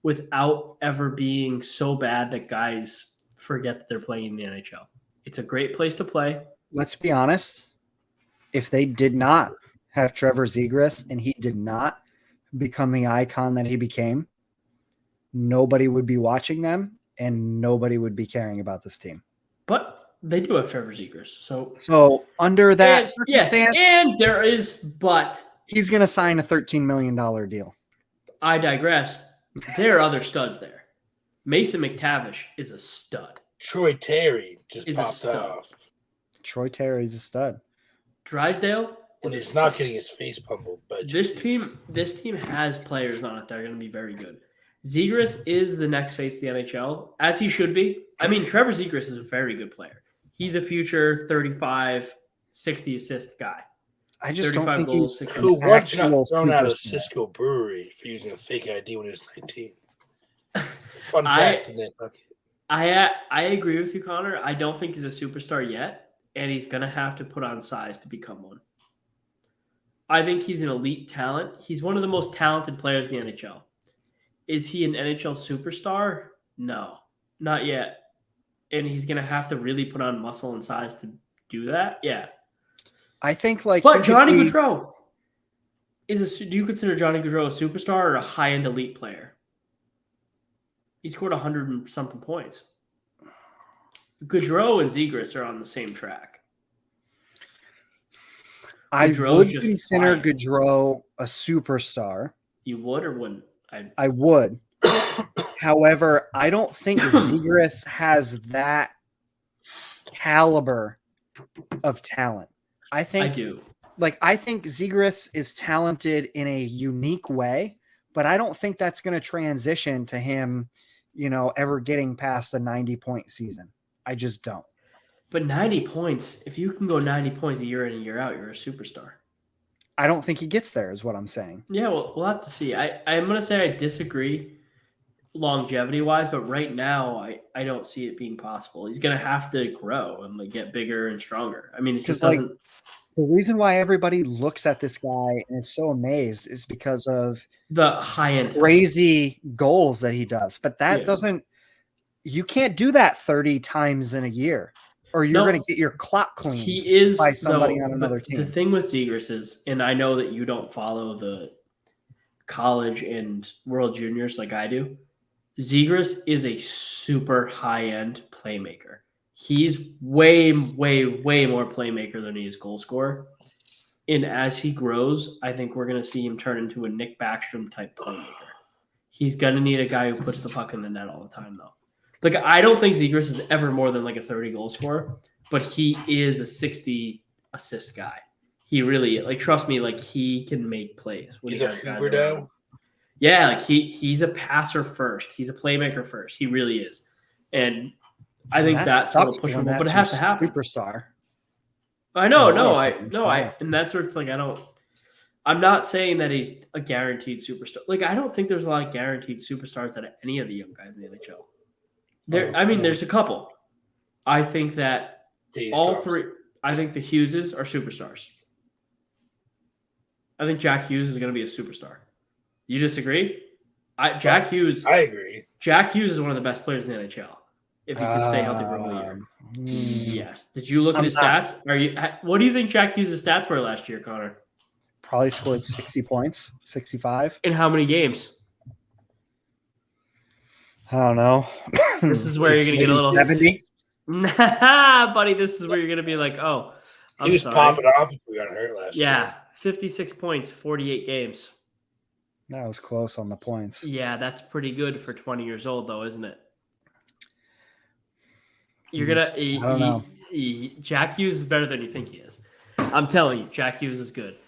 without ever being so bad that guys forget that they're playing in the NHL. It's a great place to play. Let's be honest. If they did not have Trevor Zegras and he did not become the icon that he became, nobody would be watching them and nobody would be caring about this team. But they do have Trevor Zegras. So under that And, yes, circumstance, and there is, but he's going to sign a $13 million deal. I digress. There are other studs there. Mason McTavish is a stud. Troy Terry just Is a popped stud. off Troy Terry's a stud. Drysdale when is a he's stud. not getting his face pummeled. But This team has players on it that are going to be very good. Zegras is the next face of the NHL, as he should be. I mean, Trevor Zegras is a very good player. He's a future 35, 60 assist guy. I just don't 35 think goals, he's 60 an who once got actual thrown out of superstar. Cisco Brewery for using a fake ID when he was 19. Fun I- fact. Nick. Okay. I agree with you, Connor. I don't think he's a superstar yet, and he's going to have to put on size to become one. I think he's an elite talent. He's one of the most talented players in the NHL. Is he an NHL superstar? No, not yet. And he's going to have to really put on muscle and size to do that. Yeah. I think like But he could Johnny be- Gaudreau do you consider Johnny Gaudreau a superstar or a high-end elite player? He scored 100 and something points. Gaudreau and Zegras are on the same track. I Gaudreau's would just consider quiet. Gaudreau a superstar. You would or wouldn't? I would. However, I don't think Zegras has that caliber of talent. I I think do. like I think Zegras is talented in a unique way, but I don't think that's going to transition to him, ever getting past a 90-point season. I just don't. But 90 points, if you can go 90 points a year in and year out, you're a superstar. I don't think he gets there, is what I'm saying. Yeah, well, we'll have to see. I'm going to say I disagree longevity-wise, but right now I don't see it being possible. He's going to have to grow and like get bigger and stronger. I mean, it just doesn't. The reason why everybody looks at this guy and is so amazed is because of The high-end crazy goals that he does. But that doesn't – you can't do that 30 times in a year, or you're going to get your clock cleaned by somebody on another team. The thing with Zegras is, and I know that you don't follow the college and World Juniors like I do, Zegras is a super high-end playmaker. He's way, way, way more playmaker than he is goal scorer. And as he grows, I think we're going to see him turn into a Nick Backstrom type playmaker. He's going to need a guy who puts the puck in the net all the time, though. Like, I don't think Zegras is ever more than like a 30 goal scorer, but he is a 60 assist guy. He really, like, trust me, like, he can make plays. He's a Huberdeau. Yeah, like he's a passer first. He's a playmaker first. He really is. And I think that's what will push him, but it has to happen. Superstar. I know, and that's where it's like I'm not saying that he's a guaranteed superstar. Like I don't think there's a lot of guaranteed superstars out of any of the young guys in the NHL. There's a couple. I think that all three. I think the Hugheses are superstars. I think Jack Hughes is going to be a superstar. You disagree? Jack Hughes. I agree. Jack Hughes is one of the best players in the NHL. If he can stay healthy for a whole year. Yes. Did you look at his stats? What do you think Jack Hughes' stats were last year, Connor? Probably scored 60 points, 65. In how many games? I don't know. This is where you're going to get a little 70. Nah, buddy. This is where you're going to be like, oh, he was popping off if we got hurt last year. Yeah, 56 points, 48 games. That was close on the points. Yeah, that's pretty good for 20 years old, though, isn't it? You're gonna. I don't know. Jack Hughes is better than you think he is. I'm telling you, Jack Hughes is good.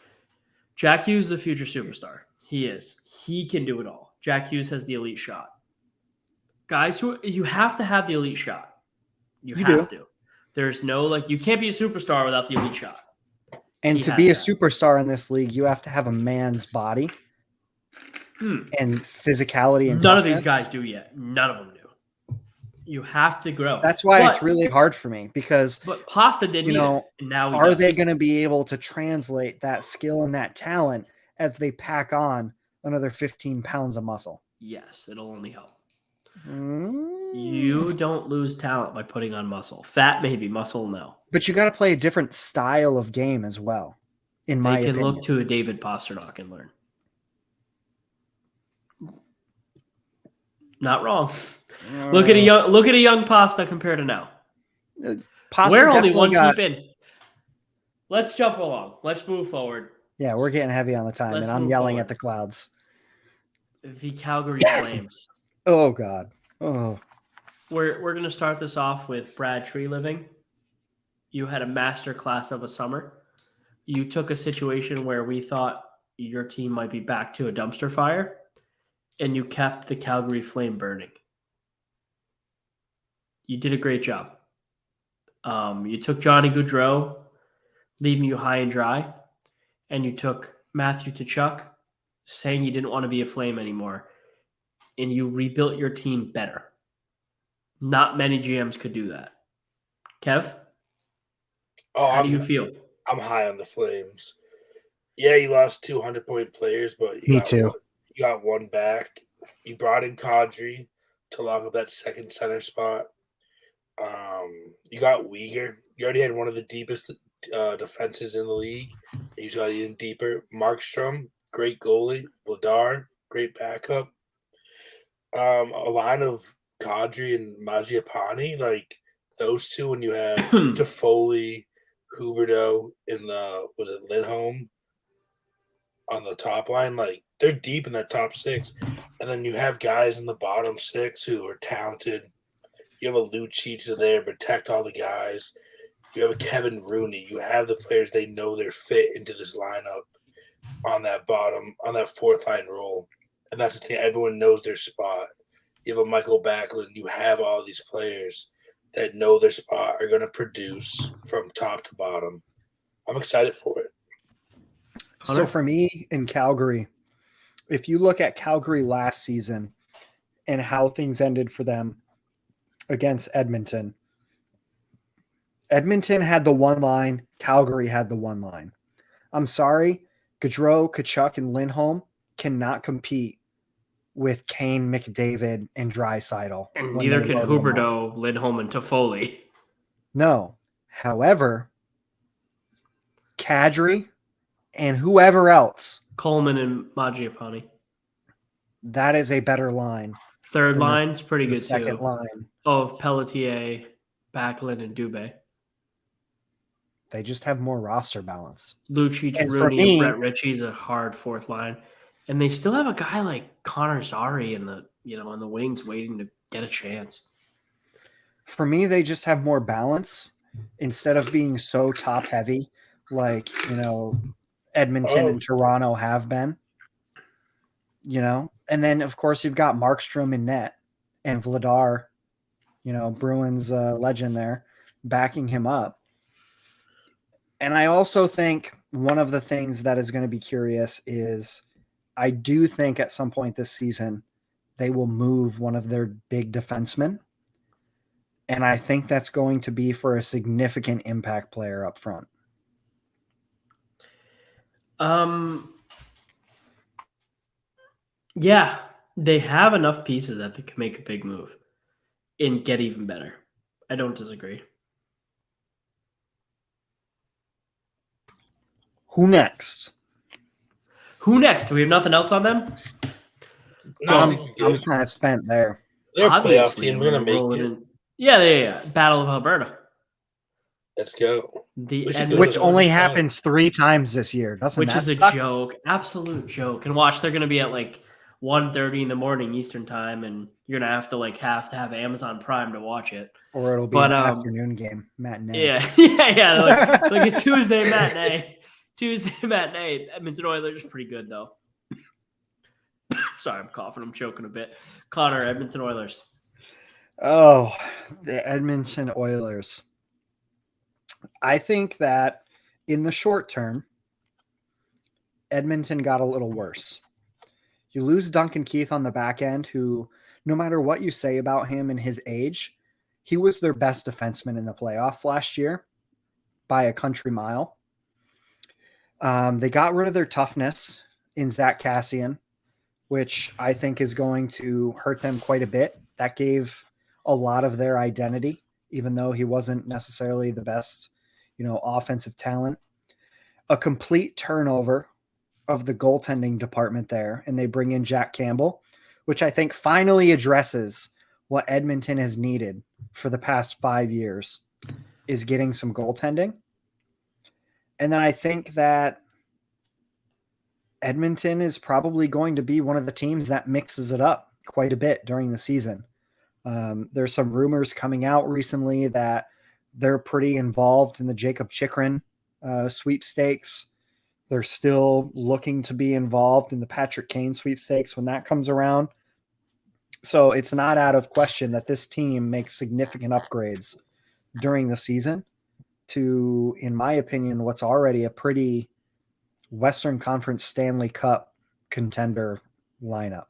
Jack Hughes is a future superstar. He is. He can do it all. Jack Hughes has the elite shot. Guys, you have to have the elite shot. You have to. There's no you can't be a superstar without the elite shot. And to be a superstar in this league, you have to have a man's body and physicality. And none of these guys do yet. None of them do. You have to grow. That's why it's really hard for me because. But Pasta didn't. Now are they going to be able to translate that skill and that talent as they pack on another 15 pounds of muscle? Yes, it'll only help. You don't lose talent by putting on muscle. Fat maybe, muscle no. But you got to play a different style of game as well. In my opinion, they can look to a David Pastrnak and learn. Not wrong. Look at a young Pasta compared to now. We're only one keep in. Let's jump along. Let's move forward. Yeah, we're getting heavy on the time, and I'm yelling at the clouds. The Calgary Flames. Oh God. Oh. We're gonna start this off with Brad Tree Living. You had a master class of a summer. You took a situation where we thought your team might be back to a dumpster fire, and you kept the Calgary Flame burning. You did a great job. You took Johnny Gaudreau, leaving you high and dry, and you took Matthew Tkachuk, saying you didn't want to be a Flame anymore, and you rebuilt your team better. Not many GMs could do that. Kev? How do you feel? I'm high on the Flames. Yeah, you lost 200-point players, but Me too. You got one back. You brought in Kadri to lock up that second center spot. You got Uyghur. You already had one of the deepest defenses in the league. You just got even deeper. Markstrom, great goalie. Vladar, great backup. A line of Kadri and Mangiapane, like those two, when you have Toffoli, Huberdeau, and was it Lindholm on the top line, like they're deep in that top six. And then you have guys in the bottom six who are talented. You have a Lucic there, protect all the guys. You have a Kevin Rooney. You have the players, they know they're fit into this lineup on that fourth line role. And that's the thing. Everyone knows their spot. You have a Michael Backlund. You have all these players that know their spot, are going to produce from top to bottom. I'm excited for it. So for me in Calgary, if you look at Calgary last season and how things ended for them against Edmonton, Edmonton had the one line, Calgary had the one line. I'm sorry, Gaudreau, Tkachuk, and Lindholm cannot compete with Kane, McDavid, and Draisaitl. And neither can Huberdeau, Lindholm, and Toffoli. No. However, Kadri and whoever else, Coleman and Mangiapane. that is a better line. Third line's pretty good second too. Line. Of Pelletier, Backlund, and Dubé. They just have more roster balance. Lucic, Rooney, and Brett Ritchie's a hard fourth line. And they still have a guy like Connor Zary in the wings waiting to get a chance. For me, they just have more balance instead of being so top heavy like, Edmonton and Toronto have been. And then of course you've got Markstrom in net and Vladar, Bruins legend there, backing him up. And I also think one of the things that is going to be curious is I do think at some point this season they will move one of their big defensemen. And I think that's going to be for a significant impact player up front. Yeah, they have enough pieces that they can make a big move and get even better. I don't disagree. Who next? Do we have nothing else on them? No, I'm kind of spent there. They're a playoff Obviously, team. We're going to make it. Yeah. Battle of Alberta. Let's go. Which only happens 3 times this year. Which is a joke. Absolute joke. And watch, they're going to be at like 1:30 in the morning Eastern time, and you're going to have to have Amazon Prime to watch it. Or it'll be an afternoon game, matinee. Yeah. Like a Tuesday matinee. Edmonton Oilers is pretty good, though. Sorry, I'm coughing. I'm choking a bit. Connor, Edmonton Oilers. Oh, the Edmonton Oilers. I think that in the short term, Edmonton got a little worse. You lose Duncan Keith on the back end, who, no matter what you say about him and his age, he was their best defenseman in the playoffs last year by a country mile. They got rid of their toughness in Zach Cassian, which I think is going to hurt them quite a bit. That gave a lot of their identity, even though he wasn't necessarily the best, offensive talent. A complete turnover of the goaltending department there, and they bring in Jack Campbell, which I think finally addresses what Edmonton has needed for the past 5 years, is getting some goaltending. And then I think that Edmonton is probably going to be one of the teams that mixes it up quite a bit during the season. There's some rumors coming out recently that they're pretty involved in the Jacob Chychrun sweepstakes. They're still looking to be involved in the Patrick Kane sweepstakes when that comes around. So it's not out of question that this team makes significant upgrades during the season to, in my opinion, what's already a pretty Western Conference Stanley Cup contender lineup.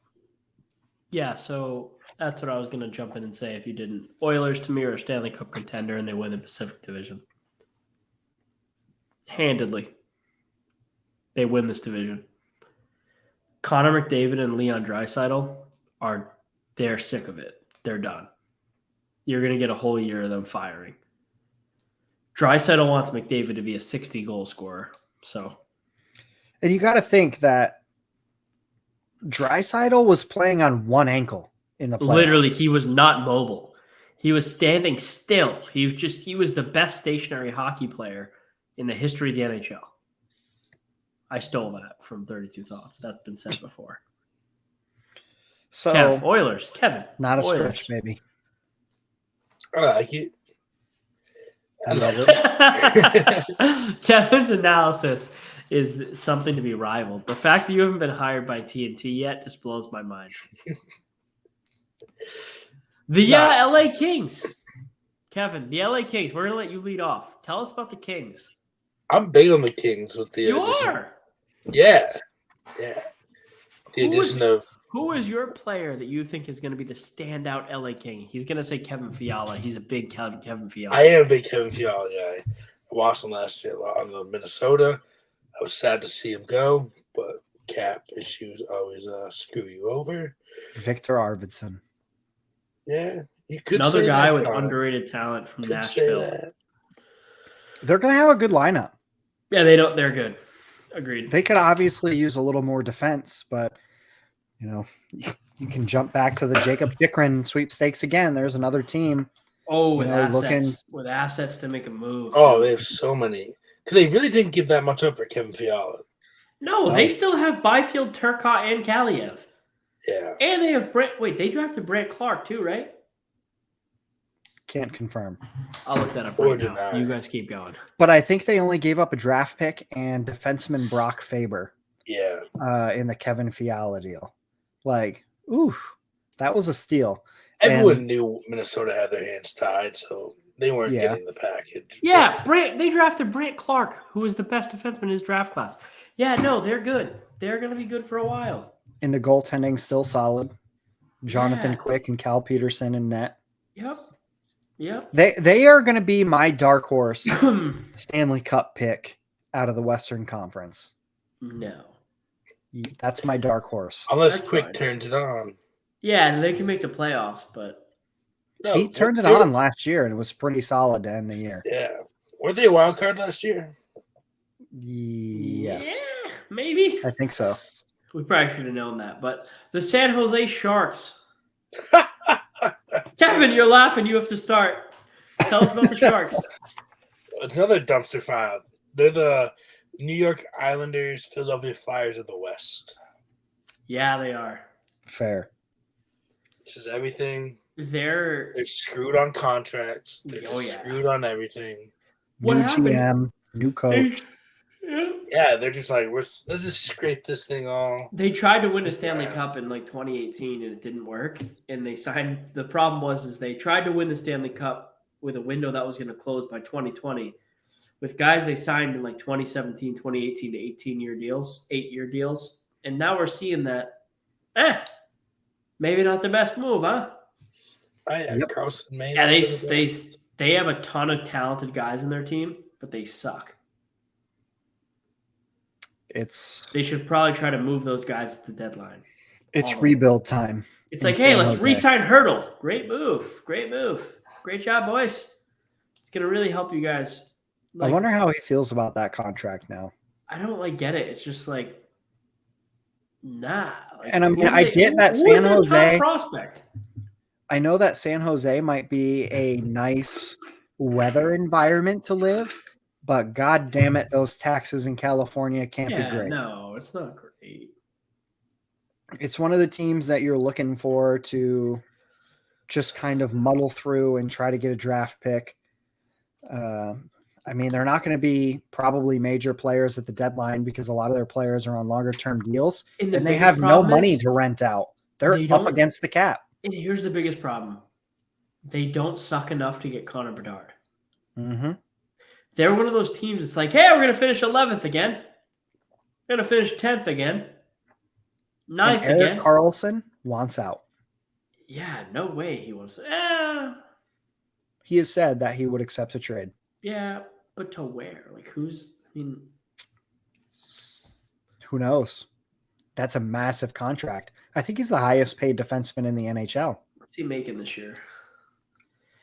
Yeah, so that's what I was going to jump in and say if you didn't. Oilers, to me, are a Stanley Cup contender, and they win the Pacific Division. Handedly. They win this division. Connor McDavid and Leon Draisaitl they're sick of it. They're done. You're going to get a whole year of them firing. Draisaitl wants McDavid to be a 60-goal scorer. And you got to think that Draisaitl was playing on one ankle in the playoffs. Literally, he was not mobile. He was standing still. He was the best stationary hockey player in the history of the NHL. I stole that from 32 Thoughts. That's been said before. So Kev, Oilers. Kevin. Not a Oilers. stretch, baby. I like it. I love it. Kevin's analysis is something to be rivaled. The fact that you haven't been hired by TNT yet just blows my mind. The LA Kings. Kevin, the LA Kings. We're going to let you lead off. Tell us about the Kings. I'm big on the Kings with the You addition. are? Yeah. The addition of who is your player that you think is going to be the standout LA King? He's going to say Kevin Fiala. He's a big Kevin Fiala. I am a big Kevin Fiala guy. I watched him last year on the Minnesota. I was sad to see him go, but cap issues always screw you over. Victor Arvidsson. Yeah, you could another say guy that, with Connor. underrated talent from Could say Nashville. that. They're going to have a good lineup. Yeah, they're good. Agreed. They could obviously use a little more defense, but you can jump back to the Jacob Chikrin sweepstakes again. There's another team. Oh, with assets, with assets to make a move. Oh, too. they have so many. Because they really didn't give that much up for Kevin Fiala. No, they still have Byfield, Turcotte, and Kaliev. Yeah. And they have Brent. Wait, they drafted Brent Clark too, right? Can't confirm. I'll look that up Or right now. deny. You guys keep going. But I think they only gave up a draft pick and defenseman Brock Faber Yeah. in the Kevin Fiala deal. Like, that was a steal. Everyone knew Minnesota had their hands tied, so they weren't getting the package. Yeah, they drafted Brent Clark, who was the best defenseman in his draft class. Yeah, no, they're good. They're going to be good for a while. And the goaltending still solid. Jonathan Quick and Cal Peterson in net. Yep. They are going to be my dark horse Stanley Cup pick out of the Western Conference. No. That's my dark horse. Unless That's Quick fine. turns it on. Yeah, and they can make the playoffs, but No, He turned it on last year and was pretty solid to end the year. Yeah. Weren't they a wild card last year? Yes. yeah, maybe. I think so. We probably should have known that. But the San Jose Sharks. Kevin, you're laughing. You have to start. Tell us about the Sharks. It's another dumpster fire. They're the New York Islanders, Philadelphia Flyers of the West. Yeah, they are. Fair. This is everything. They're screwed on contracts. They're screwed on everything. What New happened? GM, new coach. Yeah, they're just like, let's just scrape this thing all. They tried to win a Stanley Cup in like 2018 and it didn't work. And they signed. The problem was they tried to win the Stanley Cup with a window that was going to close by 2020 with guys they signed in like 2017, 2018 to 18-year deals, 8-year deals. And now we're seeing that, maybe not the best move, huh? Carlson made. Yeah, they have a ton of talented guys in their team, but they suck. They should probably try to move those guys at the deadline. It's rebuild time. It's like, hey, let's re-sign Hurdle. Great move. Great job, boys. It's going to really help you guys. I wonder how he feels about that contract now. I don't get it. It's just like, nah. And I mean, I get that San Jose prospect. I know that San Jose might be a nice weather environment to live, but God damn it, those taxes in California can't be great. No, it's not great. It's one of the teams that you're looking for to just kind of muddle through and try to get a draft pick. I mean, they're not going to be probably major players at the deadline because a lot of their players are on longer term deals and they have no money to rent out. They're up against the cap. And here's the biggest problem. They don't suck enough to get Connor Bedard. Mm-hmm. They're one of those teams that's like, hey, we're going to finish 11th again. We're going to finish 10th again. 9th Erik again. Karlsson wants out. Yeah, no way he wants to. He has said that he would accept a trade. Yeah, but to where? Who knows? That's a massive contract. I think he's the highest paid defenseman in the NHL. What's he making this year?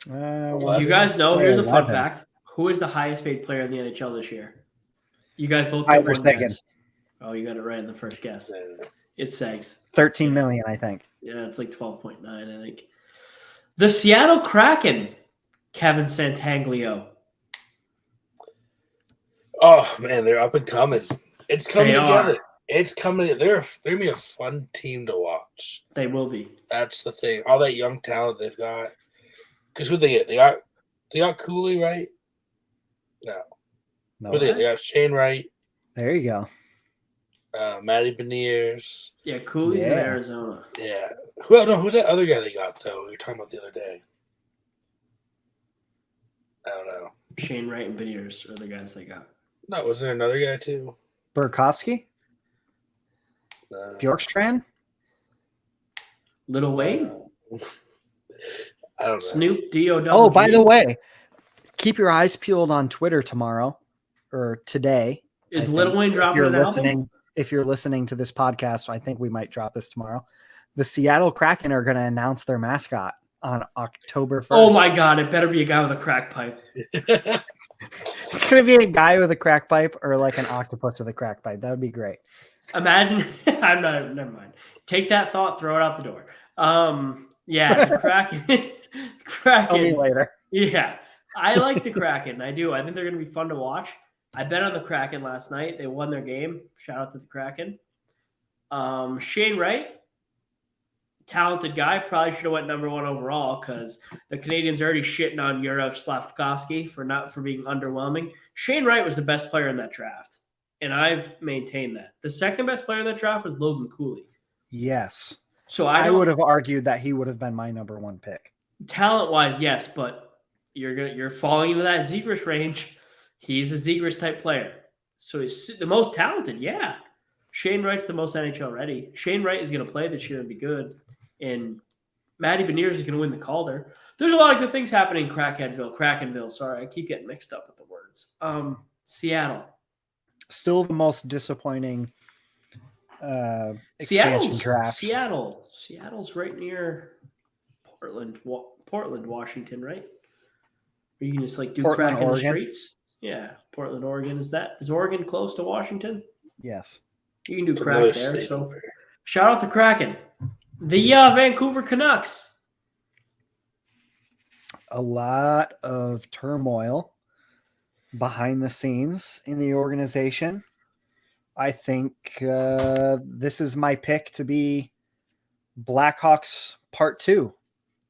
Well, you guys know, here's a fun fact. Who is the highest paid player in the NHL this year? You guys both get one guess. Oh, you got it right in the first guess. It's Segs. 13 million, I think. Yeah, it's like 12.9, I think. The Seattle Kraken, Kevin Santanglio. Oh, man, they're up and coming. It's coming together. Are. It's coming. They're going to be a fun team to watch. They will be. That's the thing. All that young talent they've got. Because what they get? They got Cooley, right? No. No. Who they got? Shane Wright, There you go. Matty Beniers. Yeah, Cooley's in Yeah. Arizona. Yeah. Who's that other guy they got, though? We were talking about the other day. I don't know. Shane Wright and Beniers are the guys they got. No, was there another guy, too? Burakovsky? Bjorkstrand? Little Wayne? I don't know. Snoop D-O-W-G? Oh, by the way, keep your eyes peeled on Twitter tomorrow or today. Is Little Wayne dropping an album? If you're listening to this podcast, I think we might drop this tomorrow. The Seattle Kraken are going to announce their mascot on October 1st. Oh my God, it better be a guy with a crack pipe. It's going to be a guy with a crack pipe or like an octopus with a crack pipe. That would be great. Imagine, never mind. Take that thought, throw it out the door. Yeah, the Kraken. Tell me later. Yeah, I like the Kraken. I do. I think they're going to be fun to watch. I bet on the Kraken last night. They won their game. Shout out to the Kraken. Shane Wright, talented guy. Probably should have went number 1 overall because the Canadians are already shitting on Yurov Slavkovsky for being underwhelming. Shane Wright was the best player in that draft, and I've maintained that. The second best player in that draft was Logan Cooley. Yes. So I would have argued that he would have been my number 1 pick. Talent-wise, yes, but you're falling into that Zegras range. He's a Zegras type player. So he's the most talented, yeah. Shane Wright's the most NHL ready. Shane Wright is going to play this year and be good. And Matty Beniers is going to win the Calder. There's a lot of good things happening in Krakenville. Sorry, I keep getting mixed up with the words. Seattle. Still the most disappointing expansion draft. Seattle's right near Portland, Washington, right? Or you can just like do Portland, crack in the Oregon. streets. Yeah, Portland, Oregon. Is Oregon close to Washington? Yes. You can do It's crack another there. state So over. shout out to Kraken. The Vancouver Canucks. A lot of turmoil behind the scenes in the organization. I think this is my pick to be Blackhawks Part 2,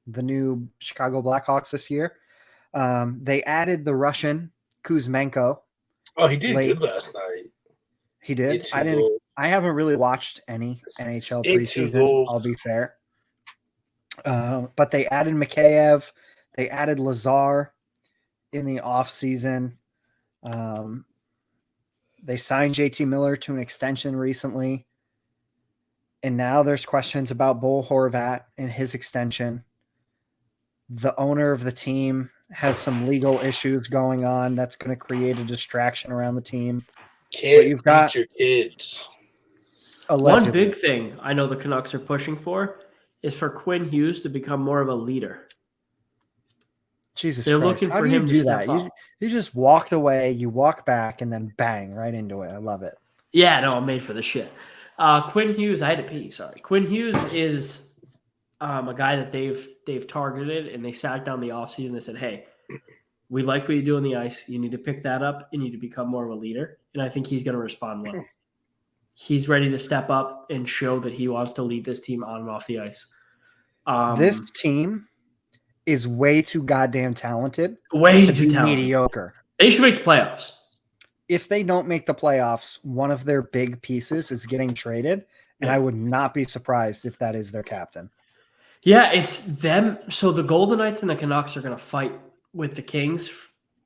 the new Chicago Blackhawks this year. They added the Russian Kuzmenko. Oh, he did late. good last night. He did. It's cool. I haven't really watched any NHL It's preseason. cool. I'll be fair. But they added Mcavoy. They added Lazar in the offseason. They signed JT Miller to an extension recently. And now there's questions about Bo Horvat and his extension. The owner of the team has some legal issues going on that's going to create a distraction around the team. Can't beat your kids. Allegedly. One big thing I know the Canucks are pushing for is for Quinn Hughes to become more of a leader. Jesus They're Christ. looking How for do you him to do step that? up. You just walked away, you walk back, and then bang, right into it. I love it. Yeah, no, I'm made for this shit. Quinn Hughes, I had to pee, sorry. Quinn Hughes is a guy that they've targeted, and they sat down the offseason and they said, hey, we like what you do on the ice. You need to pick that up. You need to become more of a leader. And I think he's going to respond well. He's ready to step up and show that he wants to lead this team on and off the ice. This team is way too goddamn talented way to too be talented. mediocre. They should make the playoffs. If they don't make the playoffs, one of their big pieces is getting traded, and Yeah. I would not be surprised if that is their captain. Yeah, it's them. So the Golden Knights and the Canucks are going to fight with the Kings.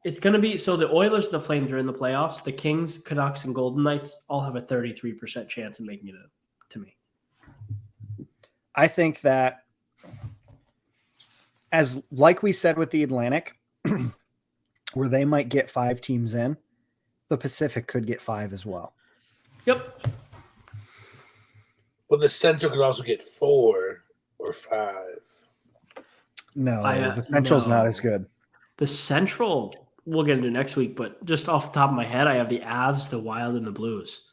It's going to be – so the Oilers and the Flames are in the playoffs. The Kings, Canucks, and Golden Knights all have a 33% chance of making it to me. I think that, as like we said with the Atlantic, where they might get 5 teams in, the Pacific could get 5 as well. Yep. Well, the Central could also get 4 or 5. No, I, the Central's no. not as good. The Central, we'll get into next week, but just off the top of my head, I have the Avs, the Wild, and the Blues.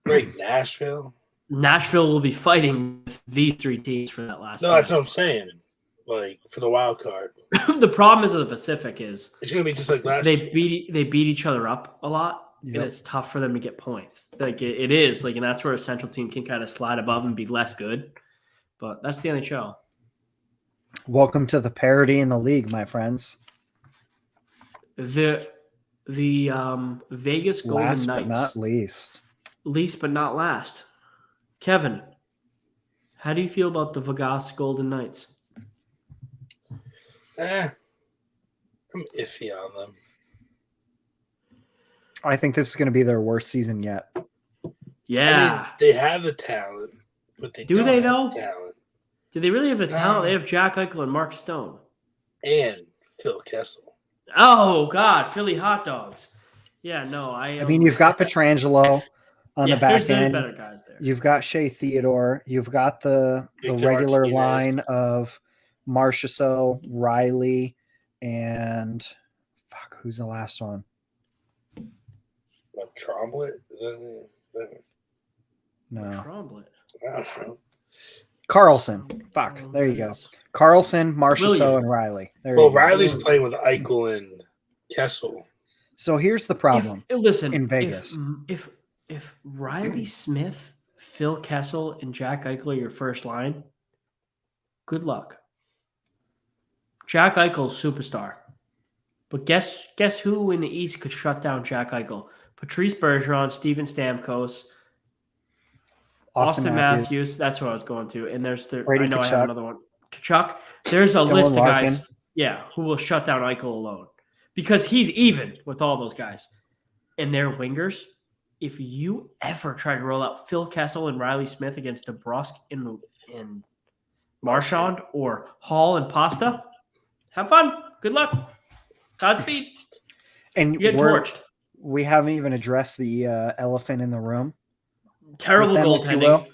Right, Nashville. Nashville will be fighting with these 3 teams for that last. No, that's what I'm saying. Like for the wild card, The problem is with the Pacific is it's gonna be just like last they year. beat each other up a lot, Yep. and it's tough for them to get points. Like it is like, and that's where a Central team can kind of slide above and be less good. But that's the NHL. Welcome to the parity in the league, my friends. The the Vegas Golden Last Knights. but not least. Least but not last. Kevin, how do you feel about the Vegas Golden Knights? I'm iffy on them. I think this is going to be their worst season yet. Yeah. I mean, they have the talent, but they Do don't they, have though? the talent. Do they really have the talent? No. They have Jack Eichel and Mark Stone. And Phil Kessel. Oh, God. Philly hot dogs. Yeah, no. I mean, you've got Pietrangelo on the back there's end. better guys there. You've got Shea Theodore. You've got the Victor regular Martinez. line of Marchessault, Riley, and who's the last one? What, Tromblett? Is that it? No. Tromblett. I don't know. Carlson. There you go. Carlson, Marchessault, William. and Riley. There Well, you go. Riley's playing with Eichel and Kessel. So here's the problem. In Vegas. If Riley Smith, Phil Kessel, and Jack Eichel are your first line, good luck. Jack Eichel, superstar. But guess who in the East could shut down Jack Eichel? Patrice Bergeron, Steven Stamkos, Austin Matthews. That's what I was going to. And there's Brady I know Tkachuk. I have another one. Tkachuk. There's a Dylan list of Larkin. guys, who will shut down Eichel alone. Because he's even with all those guys. And their wingers, if you ever try to roll out Phil Kessel and Riley Smith against DeBrusque and Marchand or Hall and Pasta, have fun. Good luck. Godspeed. And You get torched. we haven't even addressed the elephant in the room. Terrible With them, if you goaltending.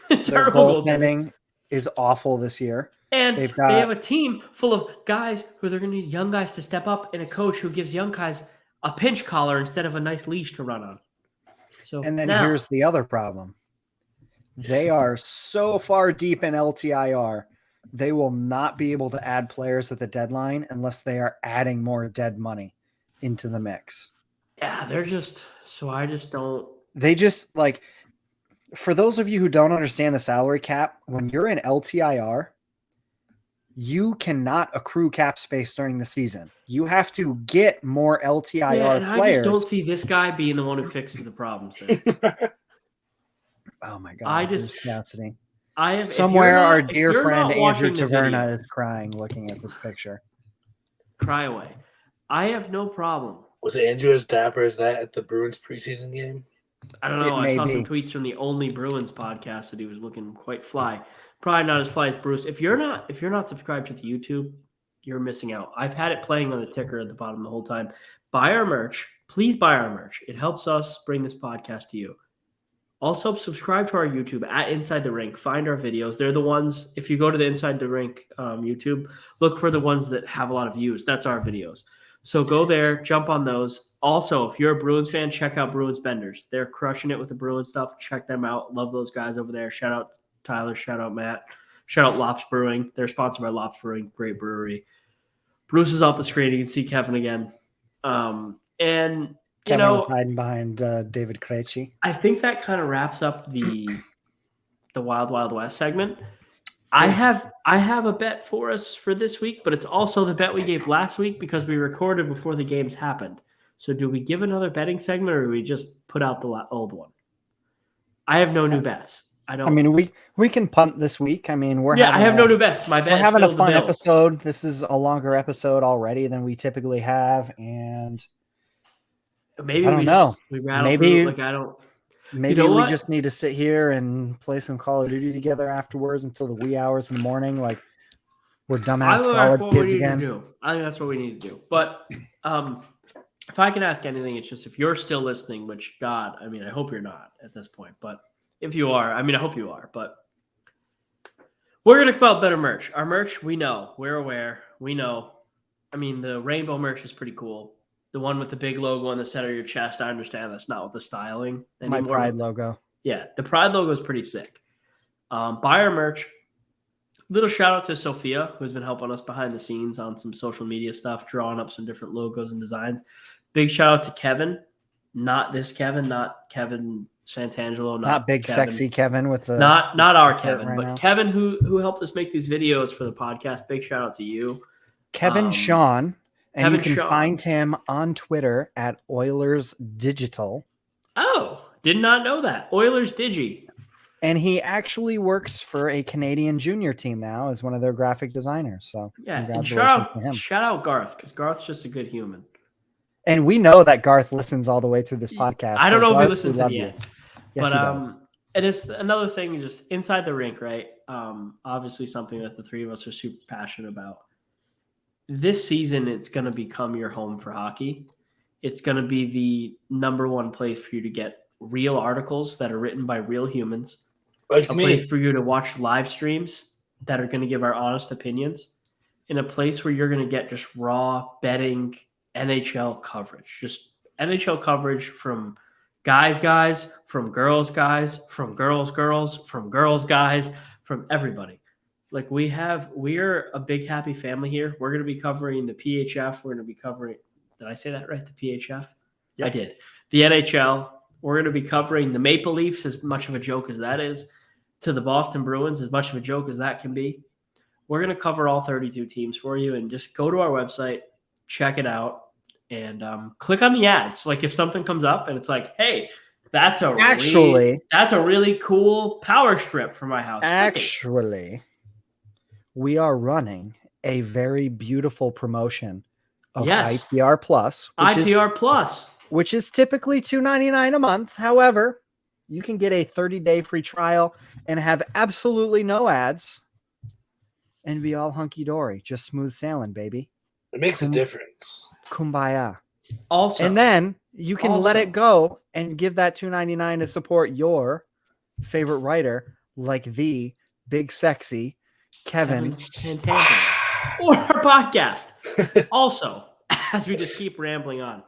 Their Terrible goaltending. goaltending is awful this year. And They've they have got- a team full of guys who they're going to need young guys to step up and a coach who gives young guys a pinch collar instead of a nice leash to run on. So And then now, here's the other problem. They are so far deep in LTIR, they will not be able to add players at the deadline unless they are adding more dead money into the mix. they're just – so I just don't – They just like, for those of you who don't understand the salary cap, when you're in LTIR, you cannot accrue cap space during the season. You have to get more LTIR and I players. just don't see this guy being the one who fixes the problems there. Oh my God. I just- Wisconsin. I have Somewhere our if dear you're friend not Andrew watching the Taverna video, is crying looking at this picture. cry away. I have no problem. Was Andrew as dapper as that at the Bruins preseason game? I don't know. It I saw may some be. tweets from the Only Bruins podcast that he was looking quite fly. Probably not as fly as Bruce. If you're not subscribed to the YouTube, you're missing out. I've had it playing on the ticker at the bottom the whole time. Buy our merch. Please buy our merch. It helps us bring this podcast to you. Also, subscribe to our YouTube at Inside the Rink. Find our videos. They're the ones, if you go to the Inside the Rink YouTube, look for the ones that have a lot of views. That's our videos. So go there, jump on those. Also, if you're a Bruins fan, check out Bruins Benders. They're crushing it with the Bruins stuff. Check them out. Love those guys over there. Shout out Tyler. Shout out Matt. Shout out Lops Brewing. They're sponsored by Lops Brewing. Great brewery. Bruce is off the screen. You can see Kevin again. And Kevin was hiding behind David Krejci. I think that kind of wraps up the Wild Wild West segment. I have a bet for us for this week, but it's also the bet we gave last week because we recorded before the games happened. So do we give another betting segment or do we just put out the old one? I have no new bets. I mean, we can punt this week. I mean, I have no new bets. My bet we're is having a still fun the Bills. episode. This is a longer episode already than we typically have, and Maybe I don't we know. just we rattle Maybe- through. Like I don't. maybe know we what? just need to sit here and play some Call of Duty together afterwards until the wee hours in the morning, like we're I dumbass think that's college what we kids need to again. do. I think that's what we need to do. But if I can ask anything, it's just if you're still listening, which God, I mean, I hope you're not at this point. But if you are, I mean, I hope you are. But we're gonna come out with better merch. Our merch, we know, we're aware, we know. I mean, the rainbow merch is pretty cool. The one with the big logo on the center of your chest, I understand that's not with the styling My anymore. pride logo. Yeah, the Pride logo is pretty sick. Buy our merch. Little shout out to Sophia, who's been helping us behind the scenes on some social media stuff, drawing up some different logos and designs. Big shout out to Kevin, not this Kevin, not Kevin Santangelo, Not big Kevin. sexy Kevin with the not our shirt Kevin, right but now. Kevin who helped us make these videos for the podcast. Big shout out to you. Kevin Sean. And Kevin you can Shaw. find him on Twitter at Oilers Digital. Oh, did not know that. Oilers Digi. And he actually works for a Canadian junior team now as one of their graphic designers. So Yeah, and congratulations to him. shout out Garth, because Garth's just a good human. And we know that Garth listens all the way through this podcast. I don't know if he Garth, listens we to love the you. end. Yes, But he does. and it's another thing, just inside the rink, right? Obviously something that the three of us are super passionate about. This season, it's going to become your home for hockey. It's going to be the number one place for you to get real articles that are written by real humans. Like A me. place for you to watch live streams that are going to give our honest opinions. In a place where you're going to get just raw betting NHL coverage. Just NHL coverage from guys, from girls, from girls, from girls, guys, from everybody. Like we're a big happy family here. We're going to be covering the PHF. We're going to be covering, did I say that right? The PHF? Yep. I did. The NHL. We're going to be covering the Maple Leafs, as much of a joke as that is, to the Boston Bruins, as much of a joke as that can be. We're going to cover all 32 teams for you, and just go to our website, check it out, and click on the ads. Like if something comes up and it's like, hey, that's a really cool power strip for my house. Actually, we are running a very beautiful promotion of ITR Plus. Which is typically $2.99 a month. However, you can get a 30-day free trial and have absolutely no ads and be all hunky-dory. Just smooth sailing, baby. It makes a difference. Kumbaya. Also, and then you can let it go and give that $2.99 to support your favorite writer, like the big sexy Kevin Santana, or our podcast. Also, as we just keep rambling on,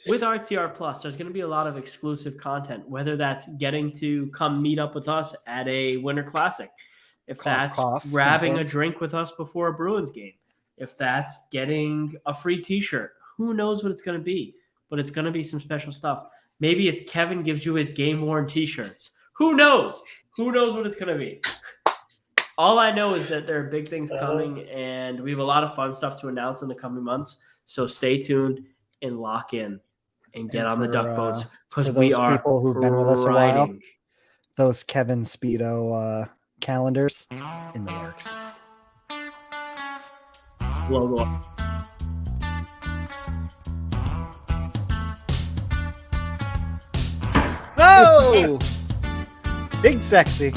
with RTR Plus, there's going to be a lot of exclusive content, whether that's getting to come meet up with us at a Winter Classic, if that's grabbing a drink with us before a Bruins game, if that's getting a free t-shirt, who knows what it's going to be, but it's going to be some special stuff. Maybe it's Kevin gives you his game-worn t-shirts. Who knows? Who knows what it's going to be? All I know is that there are big things coming, and we have a lot of fun stuff to announce in the coming months. So stay tuned and lock in and get on the duck boats, because we are people who've been with us a while. Those Kevin Speedo calendars in the works. Logo. Oh, big sexy.